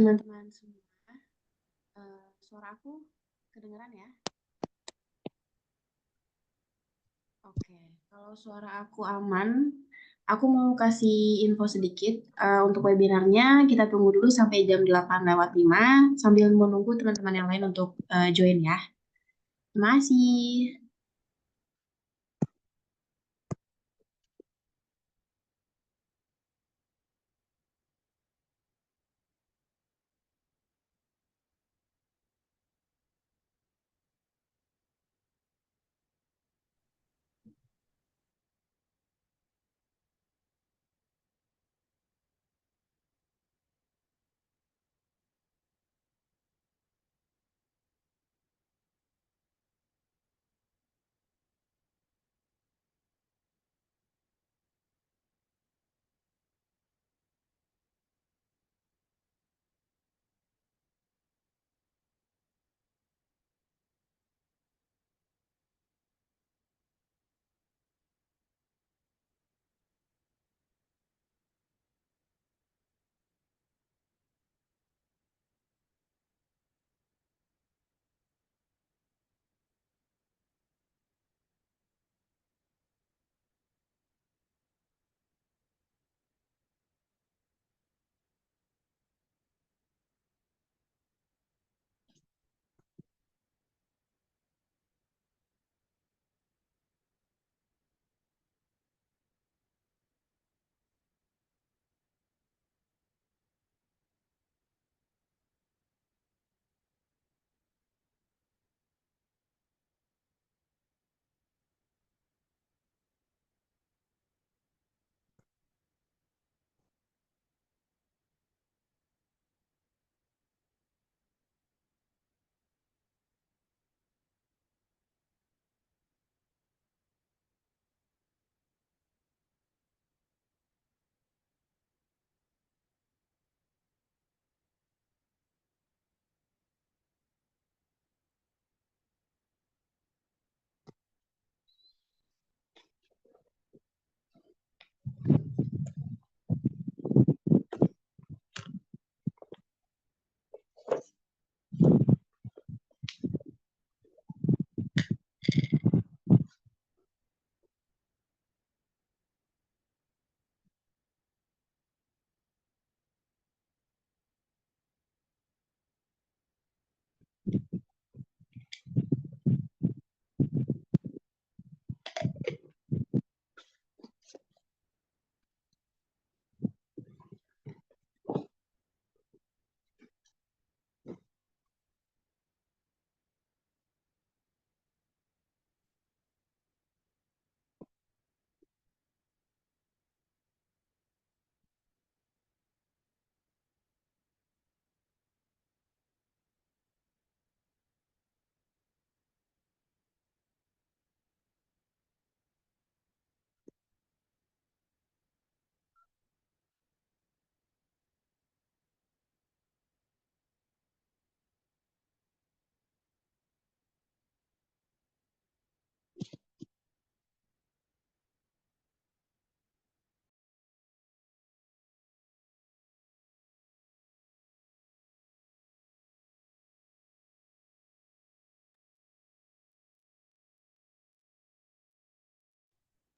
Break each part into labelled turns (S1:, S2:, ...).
S1: teman-teman semua. Suara aku kedengeran ya? Oke, kalau suara aku aman, aku mau kasih info sedikit untuk webinarnya. Kita tunggu dulu sampai jam 8:05 sambil menunggu teman-teman yang lain untuk join ya. Terima kasih.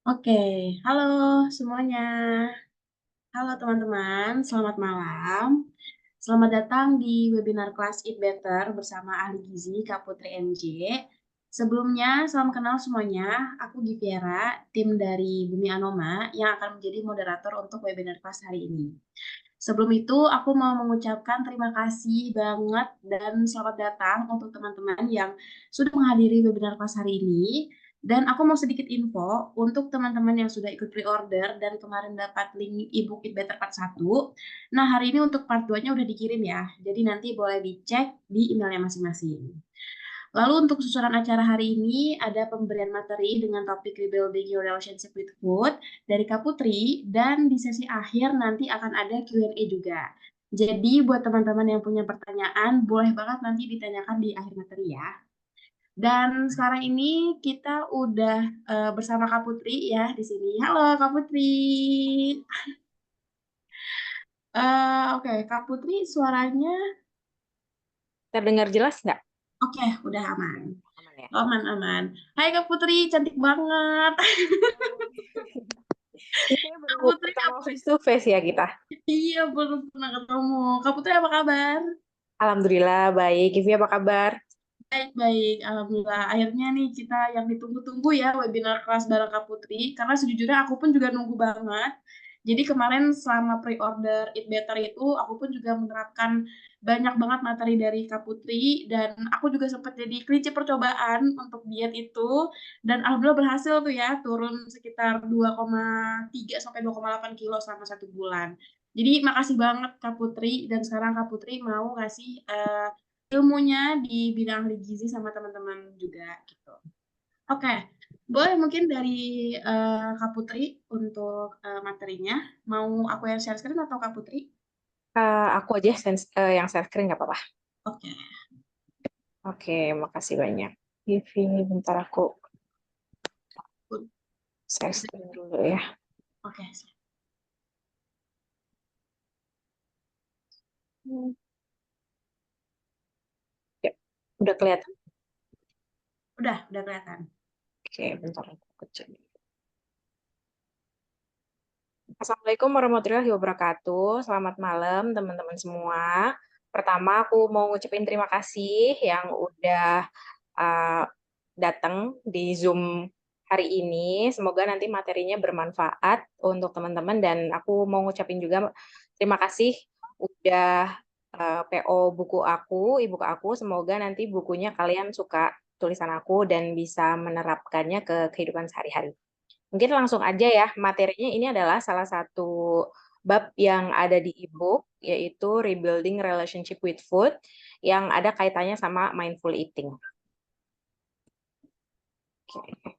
S1: Oke, halo semuanya. Halo teman-teman, selamat malam. Selamat datang di webinar kelas Eat Better bersama ahli gizi Kak Putri MJ. Sebelumnya, salam kenal semuanya. Aku Giviera, tim dari Bumi Anoma yang akan menjadi moderator untuk webinar kelas hari ini. Sebelum itu, aku mau mengucapkan terima kasih banget dan selamat datang untuk teman-teman yang sudah menghadiri webinar kelas hari ini. Dan aku mau sedikit info untuk teman-teman yang sudah ikut pre-order dan kemarin dapat link ebook Eat Better Part 1. Nah, hari ini untuk part 2-nya udah dikirim ya. Jadi nanti boleh dicek di emailnya masing-masing. Lalu untuk susunan acara hari ini ada pemberian materi dengan topik Rebuilding Your Relationship with Food dari Kak Putri, dan di sesi akhir nanti akan ada Q&A juga. Jadi buat teman-teman yang punya pertanyaan, boleh banget nanti ditanyakan di akhir materi ya. Dan sekarang ini kita udah bersama Kak Putri ya di sini. Halo Kak Putri. Oke, Kak Putri suaranya
S2: Terdengar jelas nggak?
S1: oke, udah aman.
S2: Aman ya?
S1: Aman, aman. Hai Kak Putri, cantik banget.
S2: Ini saya
S1: Kak
S2: baru
S1: Putri,
S2: pertama face to face ya kita.
S1: iya belum pernah ketemu. Kak Putri apa kabar?
S2: Alhamdulillah baik. Vivi apa kabar?
S1: Baik-baik, Alhamdulillah. Akhirnya nih kita yang ditunggu-tunggu ya webinar kelas bareng Kak Putri. Karena sejujurnya aku pun juga nunggu banget. Jadi kemarin selama pre-order Eat Better itu, aku pun juga menerapkan banyak banget materi dari Kak Putri. Dan aku juga sempat jadi kelinci percobaan untuk diet itu. Dan Alhamdulillah berhasil tuh ya, turun sekitar 2,3 sampai 2,8 kilo selama 1 bulan. Jadi makasih banget Kak Putri. Dan sekarang Kak Putri mau ngasih ilmunya di bidang ahli gizi sama teman-teman juga gitu. Oke, boleh mungkin dari Kak Putri untuk materinya. Mau aku yang share screen atau Kak Putri?
S2: Aku aja yang share screen nggak apa-apa.
S1: Oke,
S2: Oke, makasih banyak. Vivi, bentar aku share screen dulu ya.
S1: oke,
S2: Hmm. Ya, udah kelihatan?
S1: udah kelihatan.
S2: Oke, bentar aku kecil. Assalamualaikum warahmatullahi wabarakatuh. Selamat malam teman-teman semua. Pertama aku mau ngucapin terima kasih yang udah uh, datang di Zoom hari ini. Semoga nanti materinya bermanfaat untuk teman-teman dan aku mau ngucapin juga terima kasih udah PO buku aku, ibu aku. Semoga nanti bukunya kalian suka tulisan aku dan bisa menerapkannya ke kehidupan sehari-hari. Mungkin langsung aja ya, materinya ini adalah salah satu bab yang ada di ebook, yaitu Rebuilding Relationship with Food, yang ada kaitannya sama mindful eating. Oke.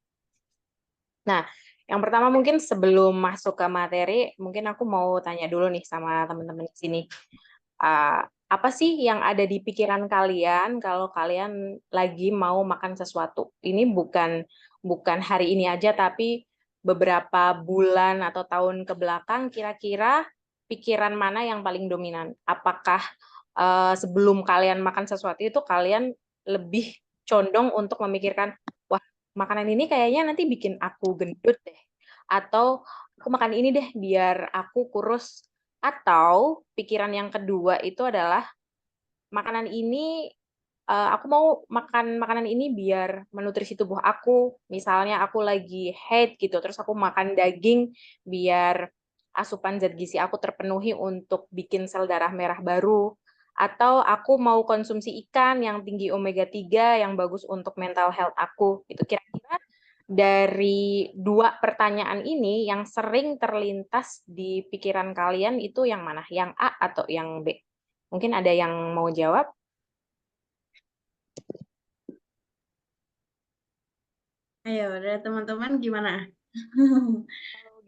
S2: Nah, yang pertama mungkin sebelum masuk ke materi, mungkin aku mau tanya dulu nih sama teman-teman di sini. Apa sih yang ada di pikiran kalian kalau kalian lagi mau makan sesuatu? Ini bukan hari ini aja, tapi beberapa bulan atau tahun ke belakang, kira-kira pikiran mana yang paling dominan? Apakah sebelum kalian makan sesuatu itu kalian lebih condong untuk memikirkan, wah, makanan ini kayaknya nanti bikin aku gendut deh, atau aku makan ini deh biar aku kurus, atau pikiran yang kedua itu adalah makanan ini aku mau makan makanan ini biar menutrisi tubuh aku. Misalnya aku lagi haid gitu, terus aku makan daging biar asupan zat gizi aku terpenuhi untuk bikin sel darah merah baru. Atau aku mau konsumsi ikan yang tinggi omega 3 yang bagus untuk mental health aku. Itu kira-kira dari dua pertanyaan ini yang sering terlintas di pikiran kalian itu yang mana? Yang A atau yang B? Mungkin ada yang mau jawab?
S1: Ayo, dari teman-teman gimana?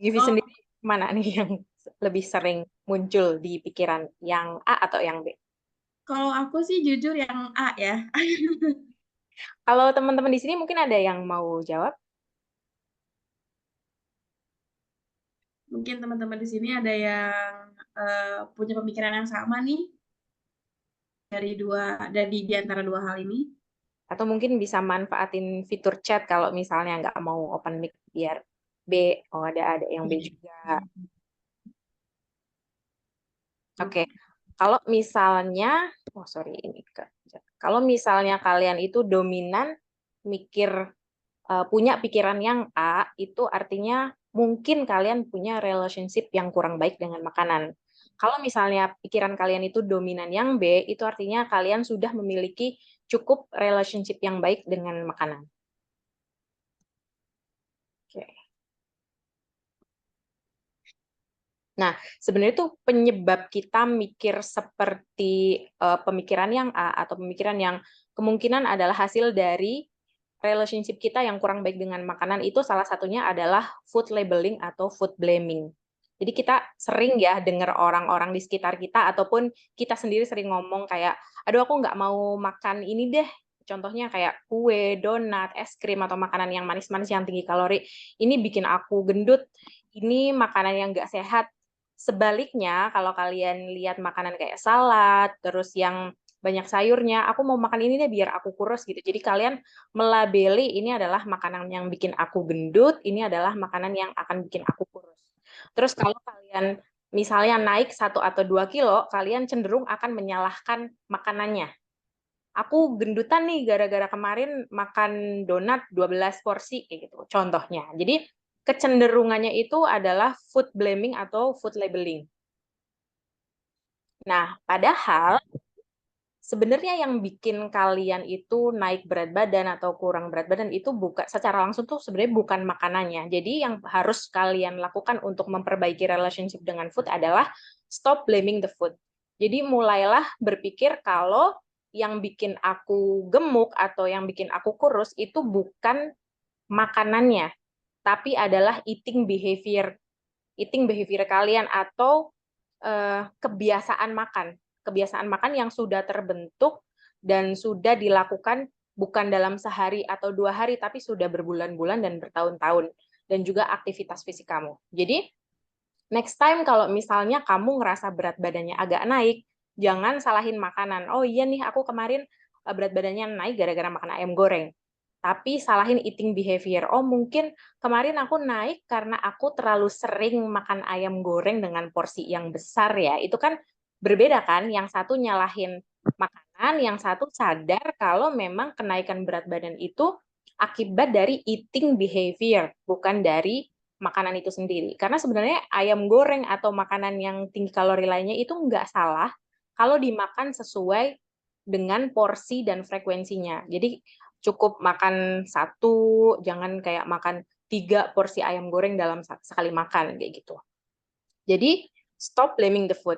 S2: Givi
S1: Kalau
S2: sendiri mana nih yang lebih sering muncul di pikiran? Yang A atau yang B?
S1: kalau aku sih jujur yang A ya.
S2: Kalau teman-teman di sini mungkin ada yang mau jawab?
S1: Mungkin teman-teman di sini ada yang punya pemikiran yang sama nih dari di antara dua hal ini.
S2: Atau mungkin bisa manfaatin fitur chat kalau misalnya nggak mau open mic biar B. Oh, ada yang B juga. Oke. Kalau misalnya, oh sorry ini ke. Kalau misalnya kalian itu dominan mikir punya pikiran yang A, itu artinya mungkin kalian punya relationship yang kurang baik dengan makanan. Kalau misalnya pikiran kalian itu dominan yang B, itu artinya kalian sudah memiliki cukup relationship yang baik dengan makanan. Oke. Nah, sebenarnya tuh penyebab kita mikir seperti pemikiran yang A atau pemikiran yang kemungkinan adalah hasil dari relationship kita yang kurang baik dengan makanan itu salah satunya adalah food labeling atau food blaming. Jadi kita sering ya dengar orang-orang di sekitar kita ataupun kita sendiri sering ngomong kayak, aduh aku nggak mau makan ini deh. Contohnya kayak kue, donat, es krim, atau makanan yang manis-manis yang tinggi kalori. Ini bikin aku gendut. Ini makanan yang nggak sehat. Sebaliknya, kalau kalian lihat makanan kayak salad, terus yang banyak sayurnya, aku mau makan ini deh biar aku kurus gitu. Jadi kalian melabeli ini adalah makanan yang bikin aku gendut, ini adalah makanan yang akan bikin aku kurus. Terus kalau kalian misalnya naik 1 atau 2 kilo, kalian cenderung akan menyalahkan makanannya. Aku gendutan nih gara-gara kemarin makan donat 12 porsi kayak gitu contohnya. Jadi kecenderungannya itu adalah food blaming atau food labeling. Nah, padahal sebenarnya yang bikin kalian itu naik berat badan atau kurang berat badan itu bukan secara langsung tuh sebenarnya bukan makanannya. Jadi yang harus kalian lakukan untuk memperbaiki relationship dengan food adalah stop blaming the food. Jadi mulailah berpikir kalau yang bikin aku gemuk atau yang bikin aku kurus itu bukan makanannya, tapi adalah eating behavior kalian atau kebiasaan makan. Kebiasaan makan yang sudah terbentuk dan sudah dilakukan bukan dalam sehari atau 2 hari, tapi sudah berbulan-bulan dan bertahun-tahun. Dan juga aktivitas fisik kamu. Jadi, next time kalau misalnya kamu ngerasa berat badannya agak naik, jangan salahin makanan. Oh iya nih, aku kemarin berat badannya naik gara-gara makan ayam goreng. Tapi salahin eating behavior. Oh mungkin kemarin aku naik karena aku terlalu sering makan ayam goreng dengan porsi yang besar ya. Itu kan berbeda kan, yang satu nyalahin makanan, yang satu sadar kalau memang kenaikan berat badan itu akibat dari eating behavior, bukan dari makanan itu sendiri. Karena sebenarnya ayam goreng atau makanan yang tinggi kalori lainnya itu nggak salah kalau dimakan sesuai dengan porsi dan frekuensinya. Jadi cukup makan satu, jangan kayak makan 3 porsi ayam goreng dalam sekali makan kayak gitu. Jadi stop blaming the food.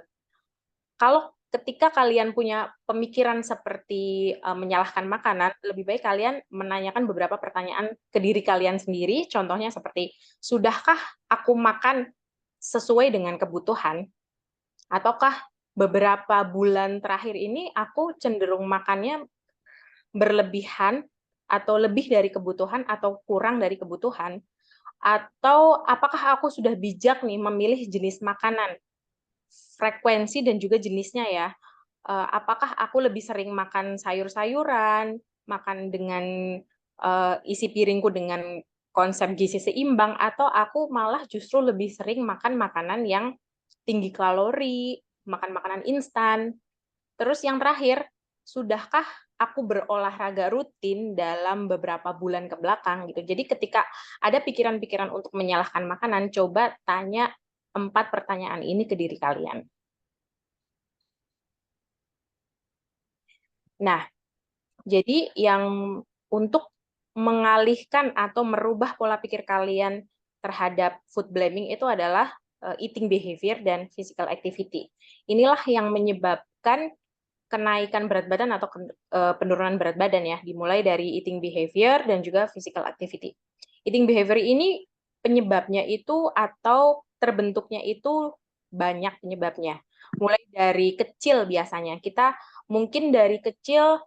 S2: Kalau ketika kalian punya pemikiran seperti menyalahkan makanan, lebih baik kalian menanyakan beberapa pertanyaan ke diri kalian sendiri. Contohnya seperti, sudahkah aku makan sesuai dengan kebutuhan? Ataukah beberapa bulan terakhir ini aku cenderung makannya berlebihan atau lebih dari kebutuhan atau kurang dari kebutuhan? Atau apakah aku sudah bijak nih memilih jenis makanan, frekuensi dan juga jenisnya ya? Apakah aku lebih sering makan sayur-sayuran, makan dengan isi piringku dengan konsep gizi seimbang, atau aku malah justru lebih sering makan makanan yang tinggi kalori, makan makanan instan. Terus yang terakhir, sudahkah aku berolahraga rutin dalam beberapa bulan ke belakang gitu. Jadi ketika ada pikiran-pikiran untuk menyalahkan makanan, coba tanya 4 pertanyaan ini ke diri kalian. Nah, jadi yang untuk mengalihkan atau merubah pola pikir kalian terhadap food blaming itu adalah eating behavior dan physical activity. Inilah yang menyebabkan kenaikan berat badan atau penurunan berat badan ya, dimulai dari eating behavior dan juga physical activity. Eating behavior ini penyebabnya itu atau terbentuknya itu banyak penyebabnya. Mulai dari kecil biasanya. Kita mungkin dari kecil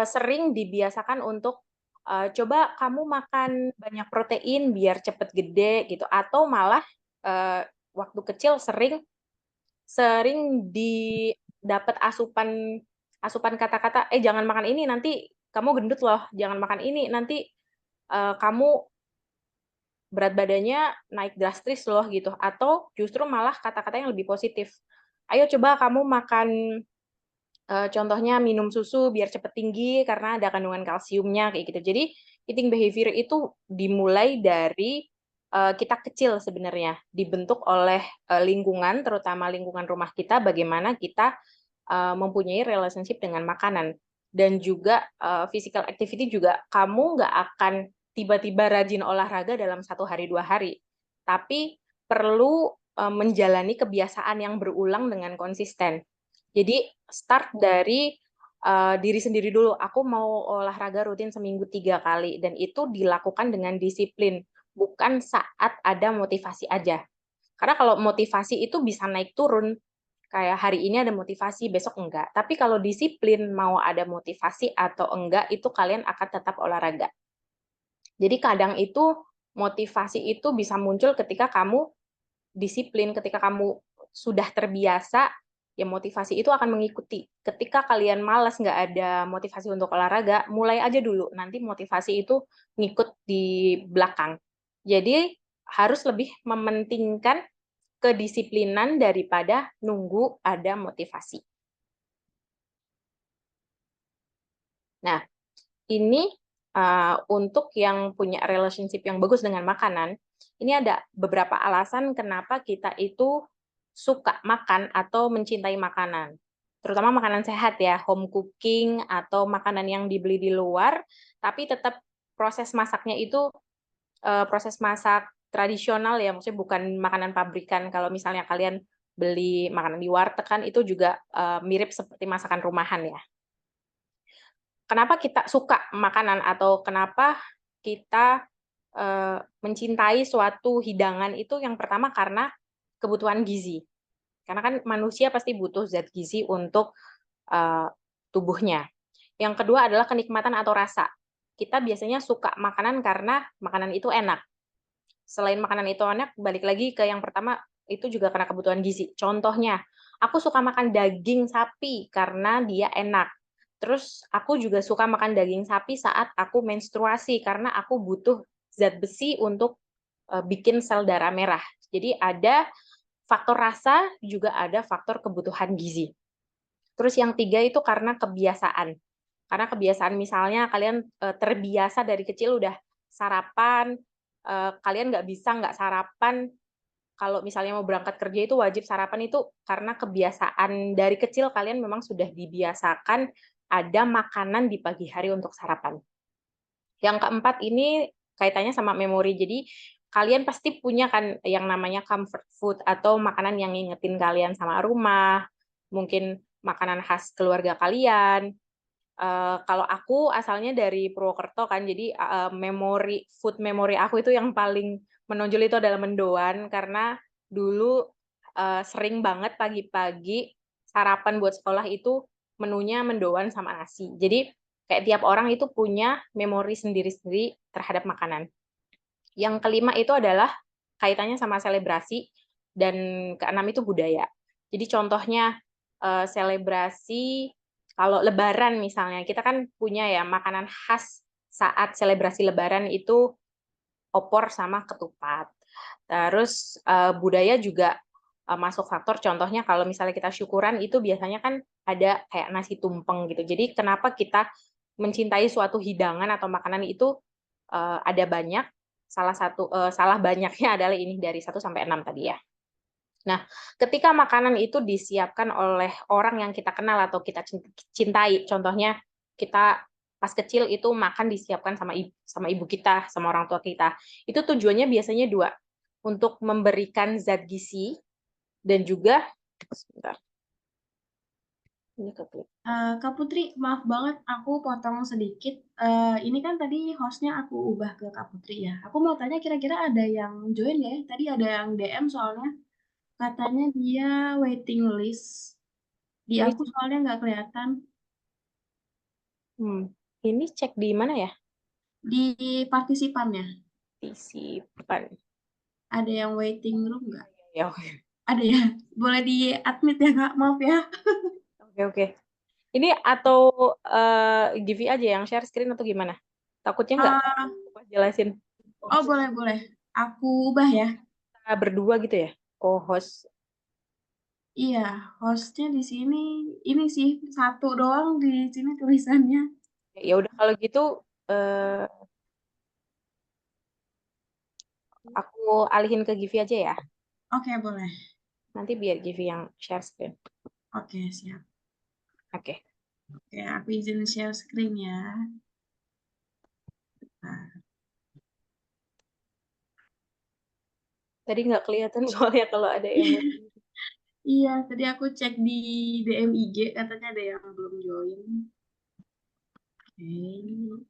S2: sering dibiasakan untuk coba kamu makan banyak protein biar cepet gede gitu, atau malah waktu kecil sering sering didapat asupan asupan kata-kata jangan makan ini nanti kamu gendut loh, jangan makan ini nanti kamu berat badannya naik drastis loh gitu, atau justru malah kata-kata yang lebih positif, ayo coba kamu makan contohnya minum susu biar cepet tinggi karena ada kandungan kalsiumnya kayak gitu. Jadi eating behavior itu dimulai dari kita kecil sebenarnya, dibentuk oleh lingkungan, terutama lingkungan rumah kita, bagaimana kita mempunyai relationship dengan makanan. Dan juga physical activity juga, kamu nggak akan tiba-tiba rajin olahraga dalam 1 hari 2 hari, tapi perlu menjalani kebiasaan yang berulang dengan konsisten. Jadi start dari diri sendiri dulu. Aku mau olahraga rutin seminggu 3 kali dan itu dilakukan dengan disiplin, bukan saat ada motivasi aja. Karena kalau motivasi itu bisa naik turun. Kayak hari ini ada motivasi, besok enggak. Tapi kalau disiplin mau ada motivasi atau enggak, itu kalian akan tetap olahraga. Jadi kadang itu motivasi itu bisa muncul ketika kamu disiplin, ketika kamu sudah terbiasa, ya motivasi itu akan mengikuti. Ketika kalian malas nggak ada motivasi untuk olahraga, mulai aja dulu. Nanti motivasi itu ngikut di belakang. Jadi harus lebih mementingkan kedisiplinan daripada nunggu ada motivasi. Nah, ini untuk yang punya relationship yang bagus dengan makanan, ini ada beberapa alasan kenapa kita itu suka makan atau mencintai makanan. Terutama makanan sehat ya, home cooking atau makanan yang dibeli di luar, tapi tetap proses masaknya itu proses masak tradisional ya, maksudnya bukan makanan pabrikan. Kalau misalnya kalian beli makanan di warteg kan itu juga mirip seperti masakan rumahan ya. Kenapa kita suka makanan atau kenapa kita mencintai suatu hidangan itu yang pertama karena kebutuhan gizi. Karena kan manusia pasti butuh zat gizi untuk tubuhnya. Yang kedua adalah kenikmatan atau rasa. Kita biasanya suka makanan karena makanan itu enak. Selain makanan itu enak, balik lagi ke yang pertama, itu juga karena kebutuhan gizi. Contohnya, aku suka makan daging sapi karena dia enak. Terus aku juga suka makan daging sapi saat aku menstruasi karena aku butuh zat besi untuk bikin sel darah merah. Jadi ada faktor rasa, juga ada faktor kebutuhan gizi. Terus yang tiga itu karena kebiasaan. Karena kebiasaan misalnya kalian terbiasa dari kecil udah sarapan, kalian nggak bisa nggak sarapan. Kalau misalnya mau berangkat kerja itu wajib sarapan itu karena kebiasaan dari kecil kalian memang sudah dibiasakan ada makanan di pagi hari untuk sarapan. Yang keempat ini kaitannya sama memori. Jadi kalian pasti punya kan yang namanya comfort food atau makanan yang ngingetin kalian sama rumah, mungkin makanan khas keluarga kalian. Kalau aku asalnya dari Purwokerto kan, jadi food memory aku itu yang paling menonjol itu adalah mendoan karena dulu sering banget pagi-pagi sarapan buat sekolah itu menunya mendoan sama nasi. Jadi kayak tiap orang itu punya memori sendiri-sendiri terhadap makanan. Yang kelima itu adalah kaitannya sama selebrasi dan keenam itu budaya. Jadi contohnya selebrasi kalau Lebaran misalnya, kita kan punya ya makanan khas saat selebrasi Lebaran itu opor sama ketupat. Terus budaya juga masuk faktor. Contohnya kalau misalnya kita syukuran itu biasanya kan ada kayak nasi tumpeng gitu. Jadi kenapa kita mencintai suatu hidangan atau makanan itu ada banyak. Salah banyaknya adalah ini dari 1 sampai 6 tadi ya. Nah, ketika makanan itu disiapkan oleh orang yang kita kenal atau kita cintai, contohnya kita pas kecil itu makan disiapkan sama ibu kita, sama orang tua kita. Itu tujuannya biasanya dua, untuk memberikan zat gizi dan juga sebentar. Ini keklik.
S1: Kak Putri, maaf banget aku potong sedikit. Ini kan tadi hostnya aku ubah ke Kak Putri ya. Aku mau tanya kira-kira ada yang join ya? Tadi ada yang DM soalnya katanya dia waiting list. Di
S2: Ini
S1: aku soalnya nggak kelihatan.
S2: hmm, ini cek di mana ya?
S1: Di partisipannya
S2: Partisipan.
S1: ada yang waiting room nggak?
S2: Ya, oke.
S1: Ada ya? Boleh di admit ya Kak? Maaf ya.
S2: Oke. Ini atau Givi aja yang share screen atau gimana? Takutnya nggak
S1: Ah,
S2: pas jelasin.
S1: oh boleh. Aku ubah ya.
S2: Kita berdua gitu ya, co-host.
S1: Iya, hostnya di sini ini sih satu doang di sini tulisannya.
S2: Ya udah kalau gitu eh, aku alihin ke Givi aja ya.
S1: Oke, boleh.
S2: Nanti biar Givi yang share screen.
S1: Oke, siap.
S2: Oke.
S1: Oke, aku izin share screen ya. Nah,
S2: Tadi nggak kelihatan soalnya kalau ada yang
S1: iya, tadi aku cek di DM IG katanya ada yang belum join. Oke.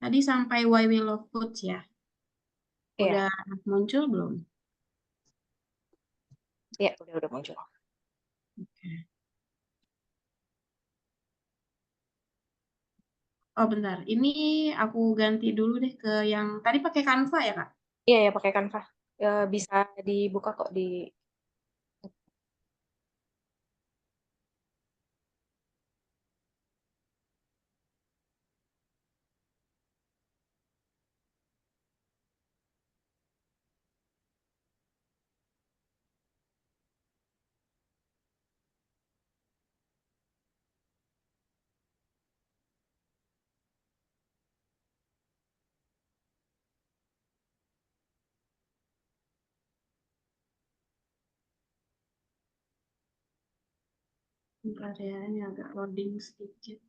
S1: Tadi sampai Why We Love Foods ya.
S2: Iya.
S1: Udah muncul belum?
S2: Ya, udah muncul.
S1: Oke. Oh bentar, ini aku ganti dulu deh ke yang tadi pakai Canva ya Kak?
S2: Iya, ya pakai Canva. Bisa dibuka kok di.
S1: Bentar ya, ini agak loading sedikit.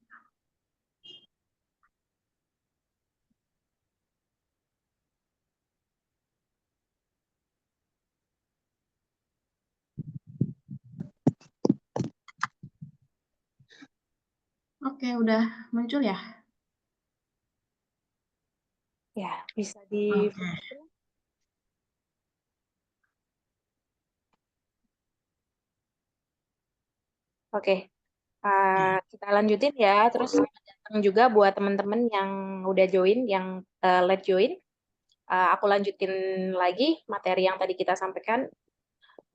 S1: Oke, udah muncul ya?
S2: Ya, bisa di.
S1: Oke.
S2: Oke, kita lanjutin ya. Terus datang juga buat teman-teman yang udah join, yang late join. Aku lanjutin lagi materi yang tadi kita sampaikan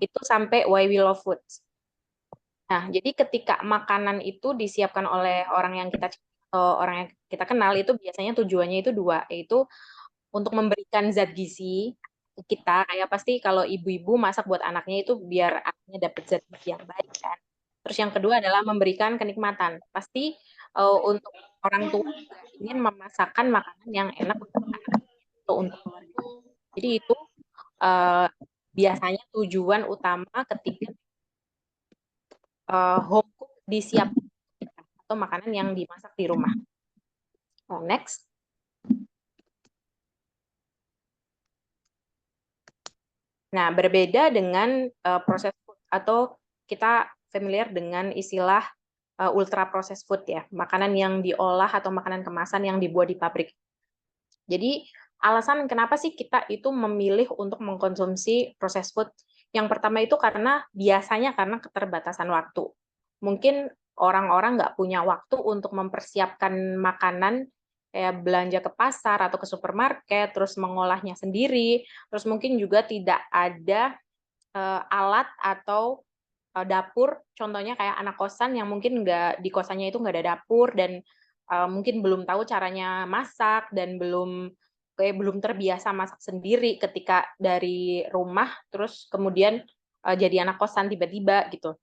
S2: itu sampai why we love food. Nah, jadi ketika makanan itu disiapkan oleh orang yang kita atau orang yang kita kenal itu biasanya tujuannya itu dua, yaitu untuk memberikan zat gizi ke kita. Kayak pasti kalau ibu-ibu masak buat anaknya itu biar anaknya dapat zat gizi yang baik kan. Terus yang kedua adalah memberikan kenikmatan. Pasti untuk orang tua juga ingin memasakkan makanan yang enak untuk anak atau untuk keluarga. Jadi itu eh, biasanya tujuan utama ketika home cook disiapkan atau makanan yang dimasak di rumah. Next. Nah, berbeda dengan proses food atau kita familiar dengan istilah ultra processed food ya, makanan yang diolah atau makanan kemasan yang dibuat di pabrik. Jadi, alasan kenapa sih kita itu memilih untuk mengkonsumsi processed food? Yang pertama itu biasanya karena keterbatasan waktu. Mungkin orang-orang nggak punya waktu untuk mempersiapkan makanan, kayak belanja ke pasar atau ke supermarket, terus mengolahnya sendiri, terus mungkin juga tidak ada alat atau dapur, contohnya kayak anak kosan yang mungkin nggak di kosannya itu nggak ada dapur dan mungkin belum tahu caranya masak dan belum terbiasa masak sendiri ketika dari rumah terus kemudian jadi anak kosan tiba-tiba gitu.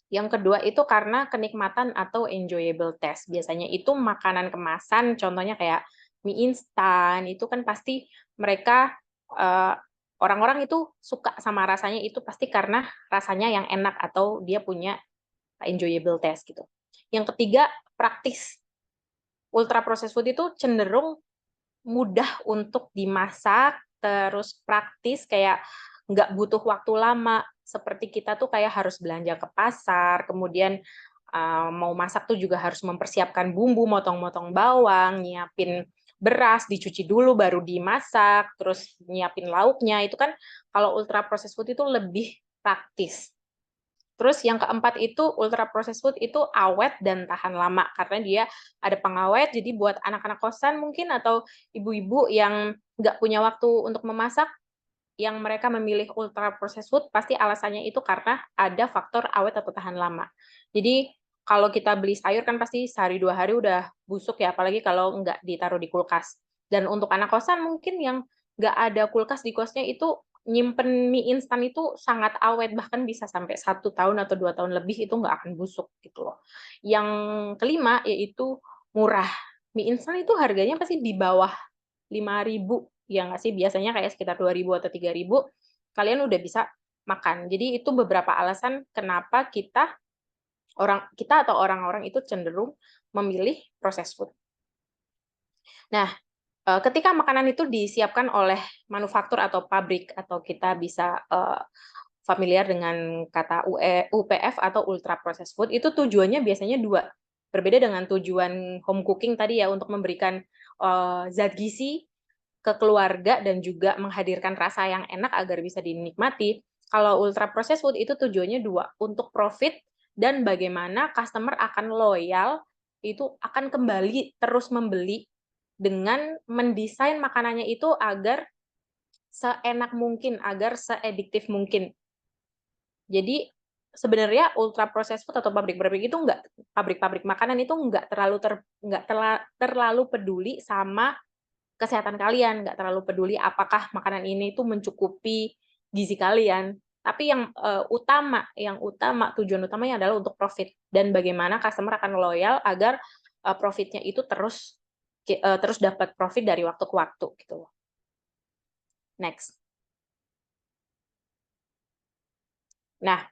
S2: Yang kedua itu karena kenikmatan atau enjoyable taste. Biasanya itu makanan kemasan, contohnya kayak mie instan, itu kan pasti mereka eh, orang-orang itu suka sama rasanya itu pasti karena rasanya yang enak atau dia punya enjoyable taste gitu. Yang ketiga, praktis. Ultra processed food itu cenderung mudah untuk dimasak, terus praktis kayak nggak butuh waktu lama. Seperti kita tuh kayak harus belanja ke pasar, kemudian mau masak tuh juga harus mempersiapkan bumbu, motong-motong bawang, nyiapin beras, dicuci dulu baru dimasak, terus nyiapin lauknya. Itu kan kalau ultra processed food itu lebih praktis. Terus yang keempat itu ultra processed food itu awet dan tahan lama karena dia ada pengawet. Jadi buat anak-anak kosan mungkin atau ibu-ibu yang nggak punya waktu untuk memasak, yang mereka memilih ultra processed food pasti alasannya itu karena ada faktor awet atau tahan lama. Jadi kalau kita beli sayur kan pasti sehari dua hari udah busuk ya, apalagi kalau nggak ditaruh di kulkas. Dan untuk anak kosan mungkin yang nggak ada kulkas di kosnya itu nyimpen mie instan itu sangat awet, bahkan bisa sampai 1 tahun atau 2 tahun lebih itu nggak akan busuk gitu loh. Yang kelima yaitu murah. Mie instan itu harganya pasti di bawah 5.000 ya nggak sih? Biasanya kayak sekitar 2.000 atau 3.000 kalian udah bisa makan. Jadi itu beberapa alasan kenapa kita atau orang-orang itu cenderung memilih processed food. Nah, ketika makanan itu disiapkan oleh manufaktur atau pabrik atau kita bisa familiar dengan kata UPF atau ultra processed food, itu tujuannya biasanya dua. Berbeda dengan tujuan home cooking tadi ya untuk memberikan zat gizi ke keluarga dan juga menghadirkan rasa yang enak agar bisa dinikmati. Kalau ultra processed food itu tujuannya dua, untuk profit dan bagaimana customer akan loyal, itu akan kembali terus membeli dengan mendesain makanannya itu agar seenak mungkin, agar seadiktif mungkin. Jadi sebenarnya ultra processed food atau pabrik-pabrik itu enggak, pabrik-pabrik makanan itu enggak terlalu peduli sama kesehatan kalian, nggak terlalu peduli apakah makanan ini tuh mencukupi gizi kalian. Tapi yang utama tujuan utamanya adalah untuk profit dan bagaimana customer akan loyal agar profitnya itu terus dapat profit dari waktu ke waktu gitu loh. Next. Nah,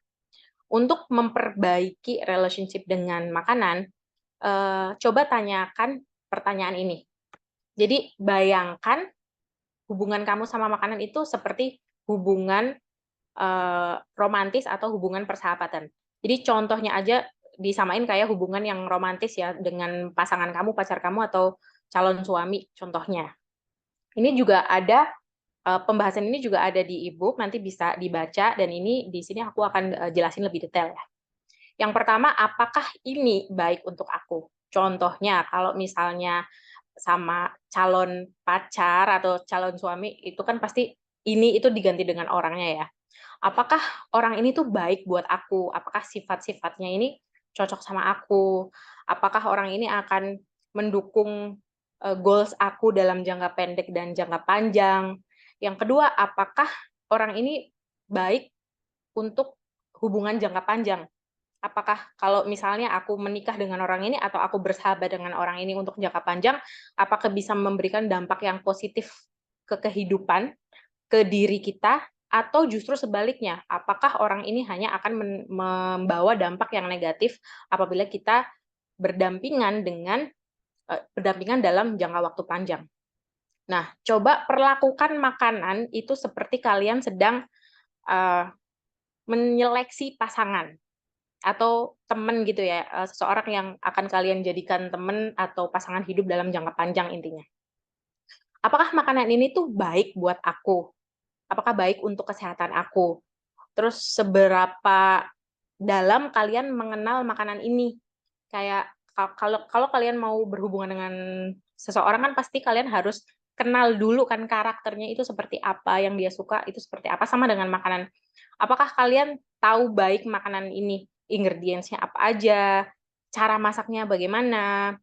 S2: untuk memperbaiki relationship dengan makanan, coba tanyakan pertanyaan ini. Jadi bayangkan hubungan kamu sama makanan itu seperti hubungan romantis atau hubungan persahabatan. Jadi contohnya aja disamain kayak hubungan yang romantis ya dengan pasangan kamu, pacar kamu atau calon suami contohnya. Ini juga ada pembahasan ini juga ada di e-book, nanti bisa dibaca dan ini di sini aku akan jelasin lebih detail ya. Yang pertama, apakah ini baik untuk aku? Contohnya kalau misalnya sama calon pacar atau calon suami itu kan pasti ini itu diganti dengan orangnya ya. Apakah orang ini tuh baik buat aku? Apakah sifat-sifatnya ini cocok sama aku? Apakah orang ini akan mendukung goals aku dalam jangka pendek dan jangka panjang? Yang kedua, apakah orang ini baik untuk hubungan jangka panjang? Apakah kalau misalnya aku menikah dengan orang ini atau aku bersahabat dengan orang ini untuk jangka panjang, apakah bisa memberikan dampak yang positif ke kehidupan, ke diri kita, atau justru sebaliknya, apakah orang ini hanya akan membawa dampak yang negatif apabila kita berdampingan dalam jangka waktu panjang. Nah, coba perlakukan makanan itu seperti kalian sedang menyeleksi pasangan atau teman gitu ya, seseorang yang akan kalian jadikan teman atau pasangan hidup dalam jangka panjang intinya. Apakah makanan ini tuh baik buat aku? Apakah baik untuk kesehatan aku? Terus seberapa dalam kalian mengenal makanan ini? Kayak kalau kalian mau berhubungan dengan seseorang kan pasti kalian harus kenal dulu kan karakternya itu seperti apa, yang dia suka itu seperti apa, sama dengan makanan. Apakah kalian tahu baik makanan ini, ingredients-nya apa aja, cara masaknya bagaimana,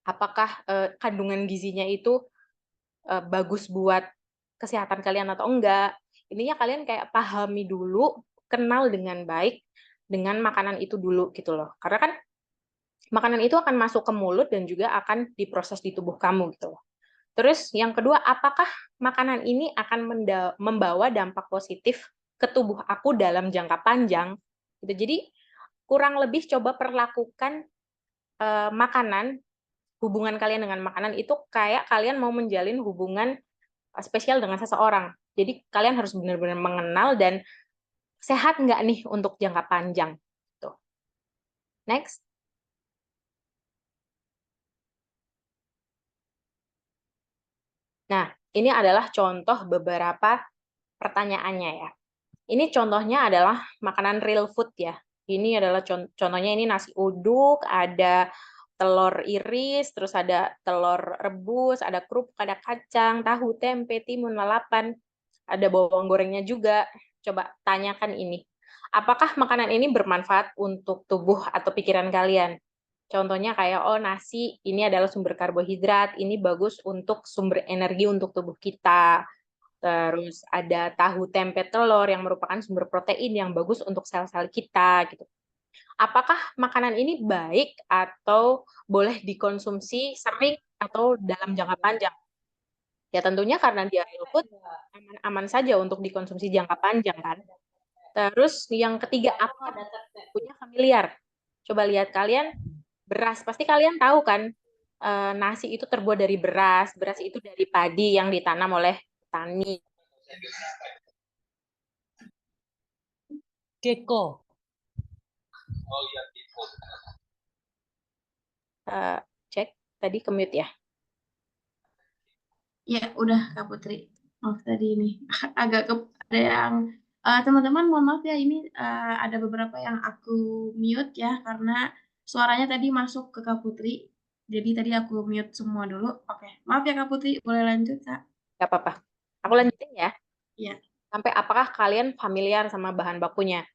S2: apakah kandungan gizinya itu bagus buat kesehatan kalian atau enggak. Intinya kalian kayak pahami dulu, kenal dengan baik dengan makanan itu dulu gitu loh. Karena kan makanan itu akan masuk ke mulut dan juga akan diproses di tubuh kamu gitu loh. Terus yang kedua, apakah makanan ini akan membawa dampak positif ke tubuh aku dalam jangka panjang? Gitu. Jadi kurang lebih coba perlakukan makanan, hubungan kalian dengan makanan itu kayak kalian mau menjalin hubungan spesial dengan seseorang. Jadi kalian harus benar-benar mengenal dan sehat nggak nih untuk jangka panjang. Tuh. Next. Nah, ini adalah contoh beberapa pertanyaannya ya. Ini contohnya adalah makanan real food ya. Ini adalah contohnya ini nasi uduk, ada telur iris, terus ada telur rebus, ada kerupuk, ada kacang, tahu, tempe, timun, lalapan, ada bawang gorengnya juga. Coba tanyakan ini. Apakah makanan ini bermanfaat untuk tubuh atau pikiran kalian? Contohnya kayak, oh nasi ini adalah sumber karbohidrat, ini bagus untuk sumber energi untuk tubuh kita. Terus ada tahu tempe telur yang merupakan sumber protein yang bagus untuk sel-sel kita gitu. Apakah makanan ini baik atau boleh dikonsumsi sering atau dalam jangka panjang? Ya tentunya karena dia real food, aman-aman saja untuk dikonsumsi jangka panjang kan. Terus yang ketiga, apakah punya familiar? Coba lihat kalian, beras, pasti kalian tahu kan nasi itu terbuat dari beras, beras itu dari padi yang ditanam oleh petani.
S3: Gecko.
S2: Cek, tadi ke mute ya.
S1: Ya, udah Kak Putri. Maaf tadi ini agak ada yang Teman-teman mohon maaf ya, ini ada beberapa yang aku mute ya, karena suaranya tadi masuk ke Kak Putri. Jadi tadi aku mute semua dulu. Oke, maaf ya Kak Putri, boleh lanjut Kak?
S2: Nggak apa-apa. Aku lanjutin ya.
S1: Iya,
S2: Sampai apakah kalian familiar sama bahan bakunya?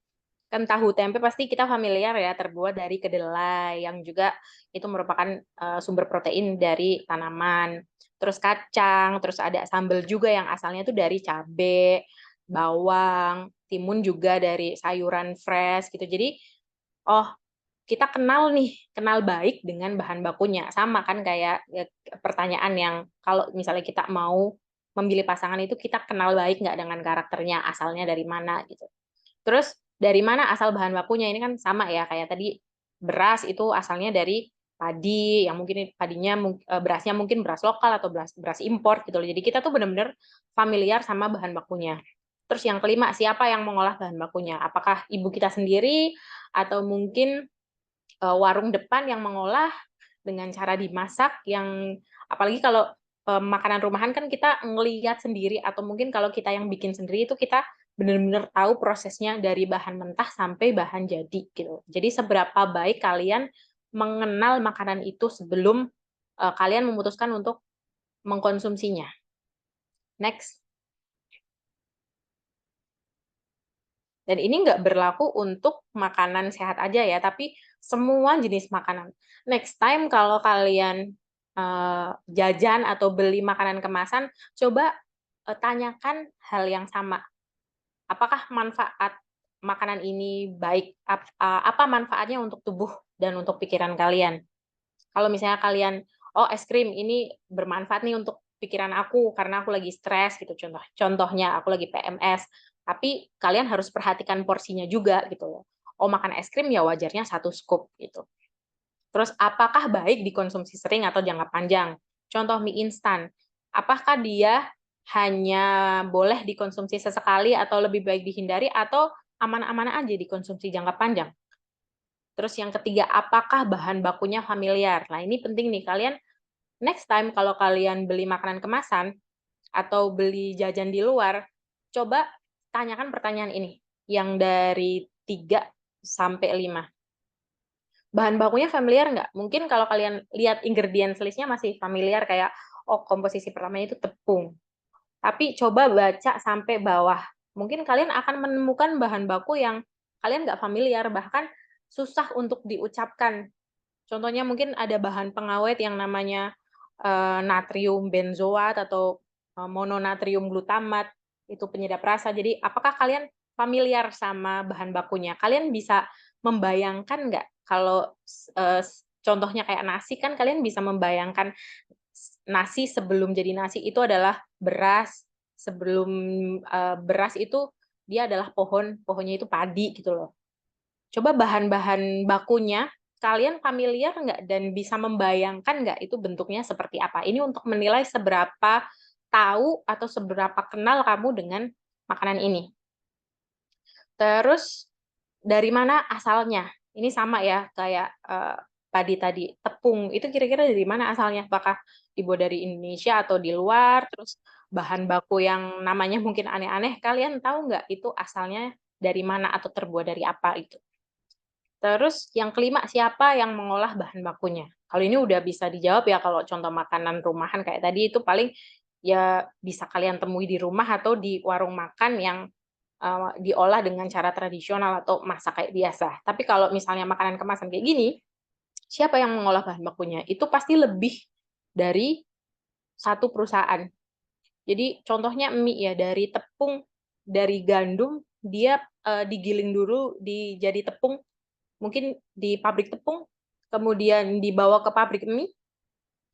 S2: Kan tahu tempe pasti kita familiar ya, terbuat dari kedelai yang juga itu merupakan sumber protein dari tanaman. Terus kacang, terus ada sambal juga yang asalnya itu dari cabai, bawang, timun juga dari sayuran fresh gitu. Jadi, oh, kita kenal nih, kenal baik dengan bahan bakunya. Sama kan kayak ya, pertanyaan yang kalau misalnya kita mau memilih pasangan itu kita kenal baik nggak dengan karakternya, asalnya dari mana gitu. Terus dari mana asal bahan bakunya ini kan sama ya kayak tadi beras itu asalnya dari padi yang mungkin padinya berasnya mungkin beras lokal atau beras beras impor gitu loh. Jadi kita tuh benar-benar familiar sama bahan bakunya. Terus yang kelima, siapa yang mengolah bahan bakunya? Apakah ibu kita sendiri atau mungkin warung depan yang mengolah dengan cara dimasak yang apalagi kalau makanan rumahan kan kita ngelihat sendiri atau mungkin kalau kita yang bikin sendiri itu kita benar-benar tahu prosesnya dari bahan mentah sampai bahan jadi gitu. Jadi seberapa baik kalian mengenal makanan itu sebelum kalian memutuskan untuk mengkonsumsinya. Next. Dan ini nggak berlaku untuk makanan sehat aja ya, tapi semua jenis makanan. Next time kalau kalian jajan atau beli makanan kemasan, coba tanyakan hal yang sama. Apakah manfaat makanan ini baik? Apa manfaatnya untuk tubuh dan untuk pikiran kalian? Kalau misalnya kalian, oh es krim ini bermanfaat nih untuk pikiran aku karena aku lagi stres gitu contohnya aku lagi PMS, tapi kalian harus perhatikan porsinya juga gitu loh. Oh makan es krim ya wajarnya 1 scoop gitu. Terus apakah baik dikonsumsi sering atau jangka panjang? Contoh mie instan, apakah dia hanya boleh dikonsumsi sesekali atau lebih baik dihindari atau aman-aman aja dikonsumsi jangka panjang? Terus yang ketiga, apakah bahan bakunya familiar? Nah, ini penting nih, kalian next time kalau kalian beli makanan kemasan atau beli jajan di luar, coba tanyakan pertanyaan ini, yang dari 3 sampai 5. Bahan bakunya familiar nggak? Mungkin kalau kalian lihat ingredients list-nya masih familiar, kayak, oh komposisi pertamanya itu tepung. Tapi coba baca sampai bawah. Mungkin kalian akan menemukan bahan baku yang kalian nggak familiar, bahkan susah untuk diucapkan. Contohnya mungkin ada bahan pengawet yang namanya natrium benzoat atau mononatrium glutamat, itu penyedap rasa. Jadi apakah kalian familiar sama bahan bakunya? Kalian bisa membayangkan nggak kalau contohnya kayak nasi kan kalian bisa membayangkan nasi sebelum jadi nasi itu adalah beras, sebelum beras itu dia adalah pohonnya itu padi gitu loh. Coba bahan-bahan bakunya, kalian familiar nggak dan bisa membayangkan nggak itu bentuknya seperti apa? Ini untuk menilai seberapa tahu atau seberapa kenal kamu dengan makanan ini. Terus dari mana asalnya? Ini sama ya kayak padi tadi, tepung. Itu kira-kira dari mana asalnya? Apakah dibuat dari Indonesia atau di luar? Terus bahan baku yang namanya mungkin aneh-aneh, kalian tahu nggak itu asalnya dari mana atau terbuat dari apa itu? Terus yang kelima, siapa yang mengolah bahan bakunya? Kalau ini udah bisa dijawab ya kalau contoh makanan rumahan kayak tadi itu paling ya bisa kalian temui di rumah atau di warung makan yang diolah dengan cara tradisional atau masak kayak biasa. Tapi kalau misalnya makanan kemasan kayak gini, siapa yang mengolah bahan bakunya? Itu pasti lebih dari satu perusahaan. Jadi contohnya mie ya, dari tepung, dari gandum, dia digiling dulu jadi tepung, mungkin di pabrik tepung, kemudian dibawa ke pabrik mie,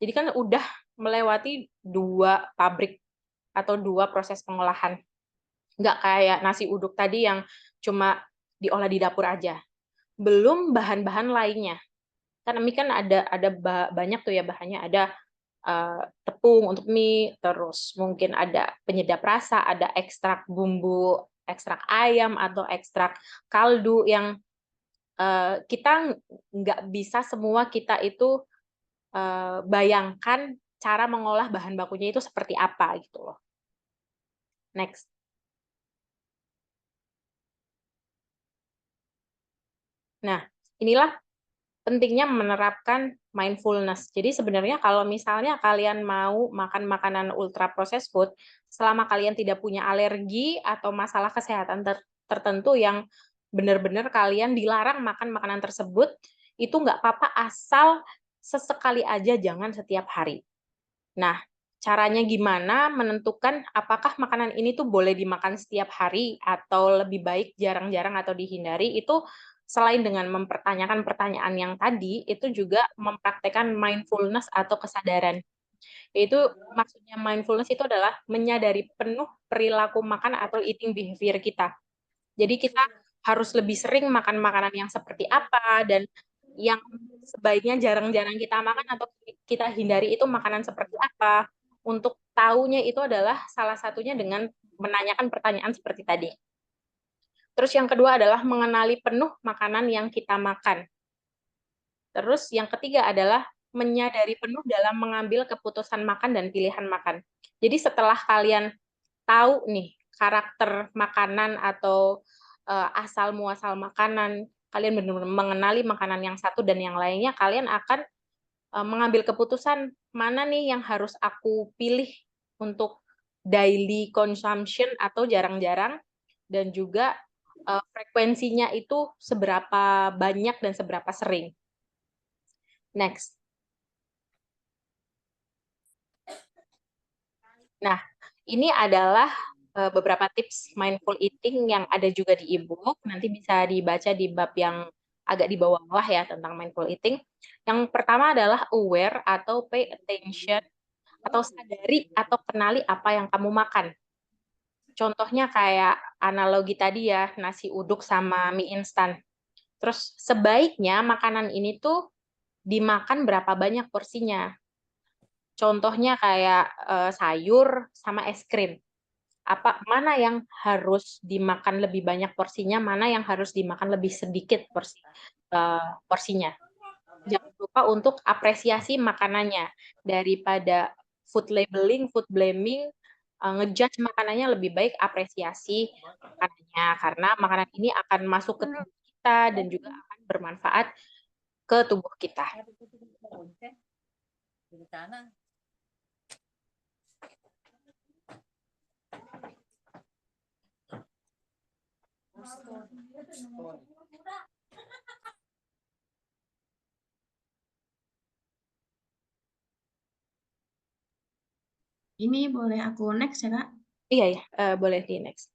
S2: jadi kan udah melewati 2 pabrik atau 2 proses pengolahan. Nggak kayak nasi uduk tadi yang cuma diolah di dapur aja. Belum bahan-bahan lainnya. Karena mie kan ada banyak tuh ya bahannya, ada tepung untuk mie, terus mungkin ada penyedap rasa, ada ekstrak bumbu, ekstrak ayam atau ekstrak kaldu yang kita nggak bisa semua kita itu bayangkan cara mengolah bahan bakunya itu seperti apa gitu loh. Next. Nah, inilah pentingnya menerapkan mindfulness. Jadi sebenarnya kalau misalnya kalian mau makan makanan ultra processed food, selama kalian tidak punya alergi atau masalah kesehatan tertentu yang benar-benar kalian dilarang makan makanan tersebut, itu nggak apa-apa asal sesekali aja, jangan setiap hari. Nah, caranya gimana menentukan apakah makanan ini tuh boleh dimakan setiap hari atau lebih baik jarang-jarang atau dihindari, itu selain dengan mempertanyakan pertanyaan yang tadi, itu juga mempraktekkan mindfulness atau kesadaran. Yaitu maksudnya mindfulness itu adalah menyadari penuh perilaku makan atau eating behavior kita. Jadi kita harus lebih sering makan makanan yang seperti apa, dan yang sebaiknya jarang-jarang kita makan atau kita hindari itu makanan seperti apa. Untuk tahunya itu adalah salah satunya dengan menanyakan pertanyaan seperti tadi. Terus yang kedua adalah mengenali penuh makanan yang kita makan. Terus yang ketiga adalah menyadari penuh dalam mengambil keputusan makan dan pilihan makan. Jadi setelah kalian tahu nih karakter makanan atau asal muasal makanan, kalian benar-benar mengenali makanan yang satu dan yang lainnya, kalian akan mengambil keputusan mana nih yang harus aku pilih untuk daily consumption atau jarang-jarang, dan juga frekuensinya itu seberapa banyak dan seberapa sering. Next. Nah, ini adalah beberapa tips mindful eating yang ada juga di e-book. Nanti bisa dibaca di bab yang agak di bawah-bawah ya tentang mindful eating. Yang pertama adalah aware atau pay attention, atau sadari atau kenali apa yang kamu makan. Contohnya kayak analogi tadi ya, nasi uduk sama mie instan. Terus sebaiknya makanan ini tuh dimakan berapa banyak porsinya. Contohnya kayak sayur sama es krim. Mana yang harus dimakan lebih banyak porsinya, mana yang harus dimakan lebih sedikit porsinya. Jangan lupa untuk apresiasi makanannya, daripada food labeling, food blaming, ngejudge makanannya, lebih baik apresiasi makanannya, karena makanan ini akan masuk ke tubuh kita dan juga akan bermanfaat ke tubuh kita.
S1: Ini boleh aku next ya, Kak?
S2: Iya ya, boleh di next.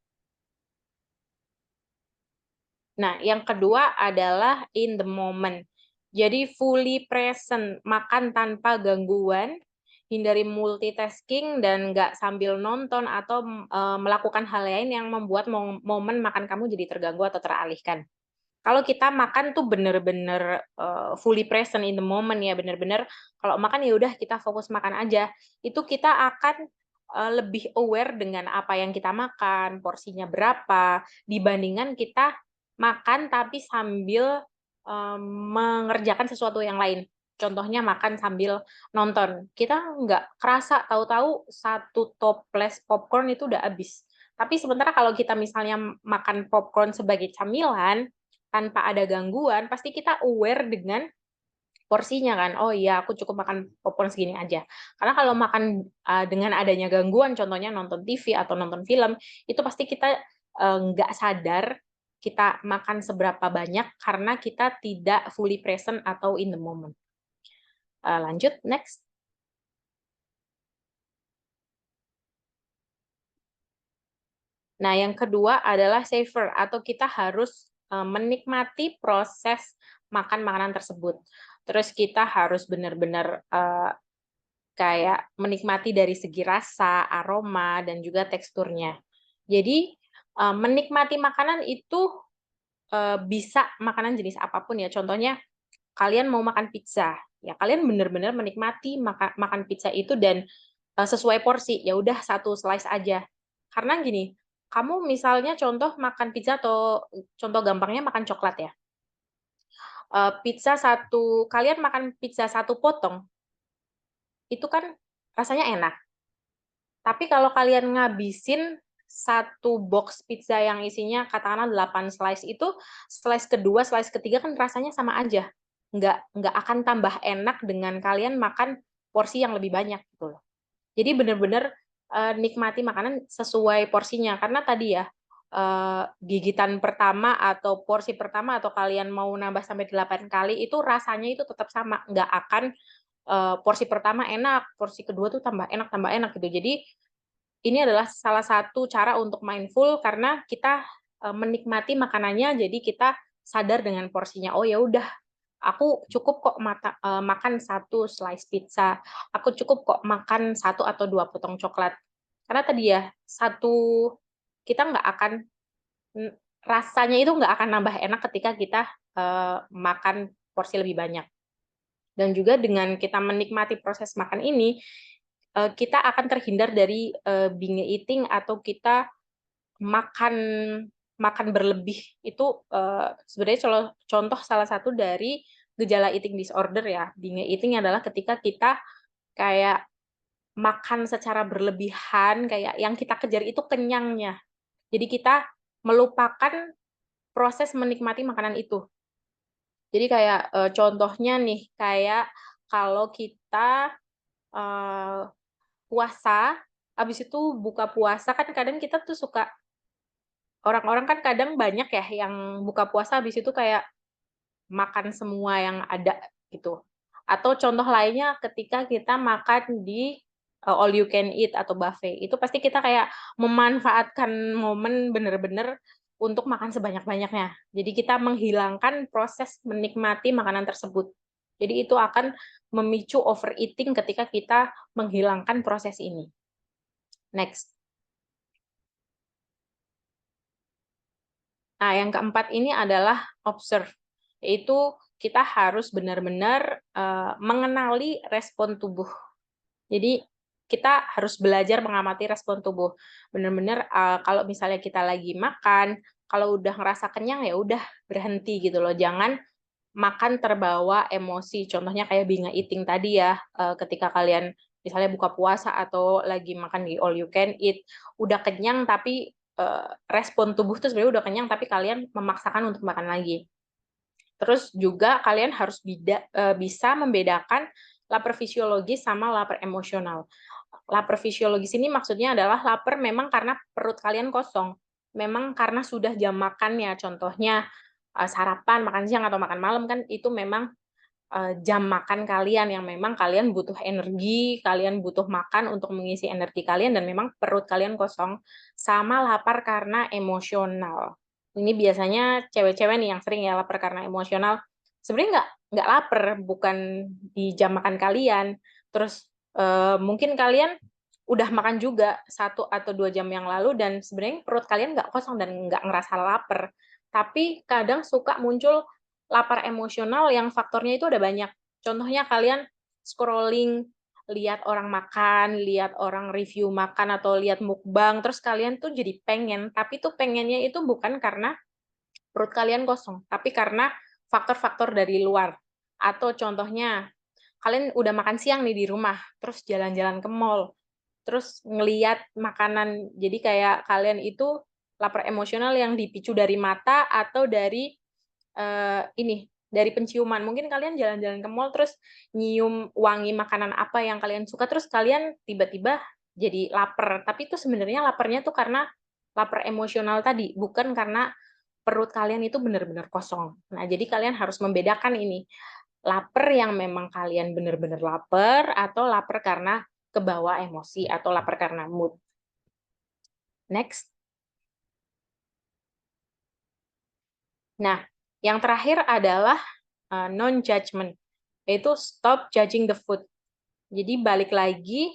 S2: Nah, yang kedua adalah in the moment. Jadi fully present, makan tanpa gangguan, hindari multitasking dan nggak sambil nonton atau melakukan hal lain yang membuat momen makan kamu jadi terganggu atau teralihkan. Kalau kita makan tuh bener-bener fully present in the moment ya, bener-bener kalau makan ya udah kita fokus makan aja. Itu kita akan lebih aware dengan apa yang kita makan, porsinya berapa, dibandingkan kita makan tapi sambil mengerjakan sesuatu yang lain. Contohnya makan sambil nonton. Kita nggak kerasa, tahu-tahu satu toples popcorn itu udah habis. Tapi sementara kalau kita misalnya makan popcorn sebagai camilan, tanpa ada gangguan, pasti kita aware dengan porsinya kan. Oh iya, aku cukup makan popcorn segini aja. Karena kalau makan dengan adanya gangguan, contohnya nonton TV atau nonton film, itu pasti kita nggak sadar kita makan seberapa banyak karena kita tidak fully present atau in the moment. Lanjut, next. Nah, yang kedua adalah savor, atau kita harus menikmati proses makan makanan tersebut. Terus kita harus benar-benar kayak menikmati dari segi rasa, aroma, dan juga teksturnya. Jadi menikmati makanan itu bisa makanan jenis apapun ya. Contohnya kalian mau makan pizza, ya kalian benar-benar menikmati makan pizza itu dan sesuai porsi. Ya udah satu slice aja. Karena gini, kamu misalnya contoh makan pizza atau contoh gampangnya makan coklat ya. Kalian makan pizza satu potong, itu kan rasanya enak. Tapi kalau kalian ngabisin satu box pizza yang isinya katakanlah 8 slice itu, slice kedua, slice ketiga kan rasanya sama aja. Nggak akan tambah enak dengan kalian makan porsi yang lebih banyak gitu loh. Jadi benar-benar nikmati makanan sesuai porsinya. Karena tadi ya, gigitan pertama atau porsi pertama atau kalian mau nambah sampai 8 kali itu rasanya itu tetap sama. Nggak akan porsi pertama enak, porsi kedua tuh tambah enak gitu. Jadi ini adalah salah satu cara untuk mindful karena kita menikmati makanannya, jadi kita sadar dengan porsinya. Oh ya udah, aku cukup kok makan satu slice pizza, aku cukup kok makan 1 atau 2 potong coklat. Karena tadi ya, kita nggak akan, rasanya itu nggak akan nambah enak ketika kita makan porsi lebih banyak. Dan juga dengan kita menikmati proses makan ini, kita akan terhindar dari binge eating atau kita makan makan berlebih. Itu sebenarnya contoh salah satu dari gejala eating disorder ya. Binge eating adalah ketika kita kayak makan secara berlebihan, kayak yang kita kejar itu kenyangnya. Jadi kita melupakan proses menikmati makanan itu. Jadi kayak contohnya nih, kayak kalau kita puasa, habis itu buka puasa kan kadang kita tuh suka, orang-orang kan kadang banyak ya yang buka puasa habis itu kayak makan semua yang ada gitu. Atau contoh lainnya ketika kita makan di all you can eat atau buffet, itu pasti kita kayak memanfaatkan momen bener-bener untuk makan sebanyak-banyaknya. Jadi kita menghilangkan proses menikmati makanan tersebut. Jadi itu akan memicu overeating ketika kita menghilangkan proses ini. Next. Nah, yang keempat ini adalah observe, yaitu kita harus benar-benar mengenali respon tubuh. Jadi kita harus belajar mengamati respon tubuh. Benar-benar kalau misalnya kita lagi makan, kalau udah ngerasa kenyang ya udah berhenti gitu loh. Jangan makan terbawa emosi. Contohnya kayak binge eating tadi ya, ketika kalian misalnya buka puasa atau lagi makan di all you can eat, udah kenyang tapi respon tubuh tuh sebenarnya udah kenyang tapi kalian memaksakan untuk makan lagi. Terus juga kalian harus bisa membedakan lapar fisiologis sama lapar emosional. Lapar fisiologis ini maksudnya adalah lapar memang karena perut kalian kosong. Memang karena sudah jam makannya, contohnya sarapan, makan siang, atau makan malam kan itu memang jam makan kalian yang memang kalian butuh energi, kalian butuh makan untuk mengisi energi kalian dan memang perut kalian kosong. Sama lapar karena emosional. Ini biasanya cewek-cewek nih yang sering ya lapar karena emosional. Sebenarnya nggak lapar, bukan di jam makan kalian. Terus mungkin kalian udah makan juga 1 atau 2 jam yang lalu dan sebenarnya perut kalian nggak kosong dan nggak ngerasa lapar. Tapi kadang suka muncul lapar emosional yang faktornya itu ada banyak. Contohnya kalian scrolling, lihat orang makan, lihat orang review makan atau lihat mukbang, terus kalian tuh jadi pengen, tapi tuh pengennya itu bukan karena perut kalian kosong, tapi karena faktor-faktor dari luar. Atau contohnya, kalian udah makan siang nih di rumah, terus jalan-jalan ke mall, terus ngeliat makanan, jadi kayak kalian itu lapar emosional yang dipicu dari mata atau dari dari penciuman. Mungkin kalian jalan-jalan ke mall terus nyium wangi makanan apa yang kalian suka, terus kalian tiba-tiba jadi lapar. Tapi itu sebenarnya laparnya tuh karena lapar emosional tadi, bukan karena perut kalian itu benar-benar kosong. Nah, jadi kalian harus membedakan ini. Lapar yang memang kalian benar-benar lapar atau lapar karena kebawa emosi atau lapar karena mood. Next. Nah, yang terakhir adalah non-judgment, yaitu stop judging the food. Jadi balik lagi,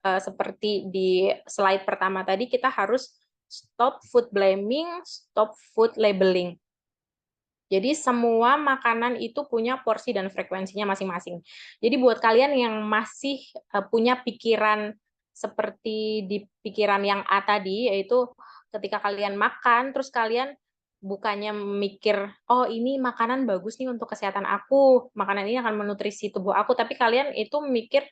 S2: seperti di slide pertama tadi, kita harus stop food blaming, stop food labeling. Jadi semua makanan itu punya porsi dan frekuensinya masing-masing. Jadi buat kalian yang masih punya pikiran seperti di pikiran yang A tadi, yaitu ketika kalian makan, terus kalian bukannya mikir, oh ini makanan bagus nih untuk kesehatan aku, makanan ini akan menutrisi tubuh aku, tapi kalian itu mikir,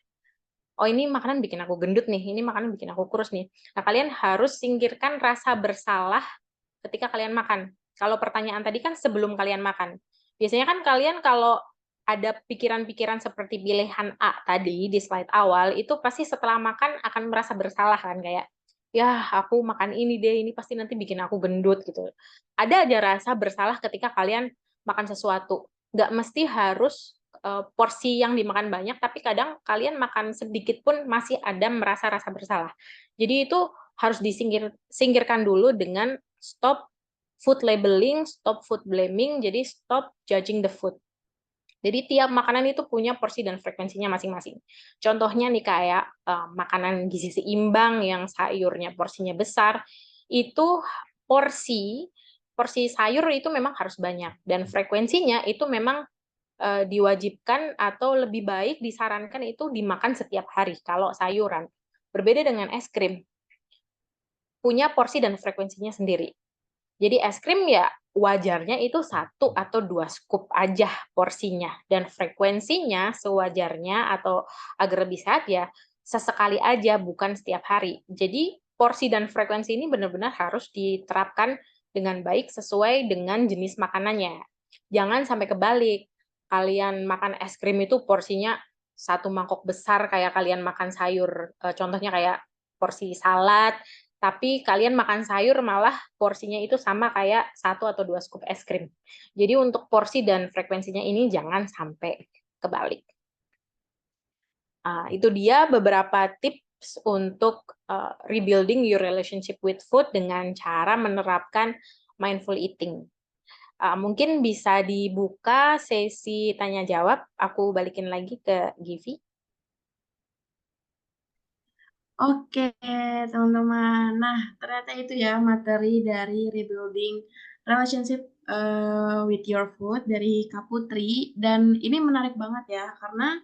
S2: oh ini makanan bikin aku gendut nih, ini makanan bikin aku kurus nih. Nah, kalian harus singkirkan rasa bersalah ketika kalian makan. Kalau pertanyaan tadi kan sebelum kalian makan. Biasanya kan kalian kalau ada pikiran-pikiran seperti pilihan A tadi di slide awal, itu pasti setelah makan akan merasa bersalah kan, kayak, ya aku makan ini deh, ini pasti nanti bikin aku gendut gitu. Ada aja rasa bersalah ketika kalian makan sesuatu. Nggak mesti harus porsi yang dimakan banyak, tapi kadang kalian makan sedikit pun masih ada merasa rasa bersalah. Jadi itu harus disingkirkan dulu dengan stop food labeling, stop food blaming, jadi stop judging the food. Jadi tiap makanan itu punya porsi dan frekuensinya masing-masing. Contohnya nih kayak makanan gizi seimbang yang sayurnya porsinya besar, itu porsi porsi sayur itu memang harus banyak dan frekuensinya itu memang diwajibkan atau lebih baik disarankan itu dimakan setiap hari kalau sayuran. Berbeda dengan es krim, punya porsi dan frekuensinya sendiri. Jadi es krim ya wajarnya itu 1 atau 2 scoop aja porsinya. Dan frekuensinya sewajarnya atau agar lebih sehat ya sesekali aja, bukan setiap hari. Jadi porsi dan frekuensi ini benar-benar harus diterapkan dengan baik sesuai dengan jenis makanannya. Jangan sampai kebalik. Kalian makan es krim itu porsinya 1 mangkok besar kayak kalian makan sayur. Contohnya kayak porsi salad, tapi kalian makan sayur malah porsinya itu sama kayak 1 atau 2 scoop es krim. Jadi untuk porsi dan frekuensinya ini jangan sampai kebalik. Itu dia beberapa tips untuk rebuilding your relationship with food dengan cara menerapkan mindful eating. Mungkin bisa dibuka sesi tanya jawab. Aku balikin lagi ke Givi.
S1: Oke, teman-teman. Nah, ternyata itu ya materi dari rebuilding relationship with your food dari Kak Putri. Dan ini menarik banget ya, karena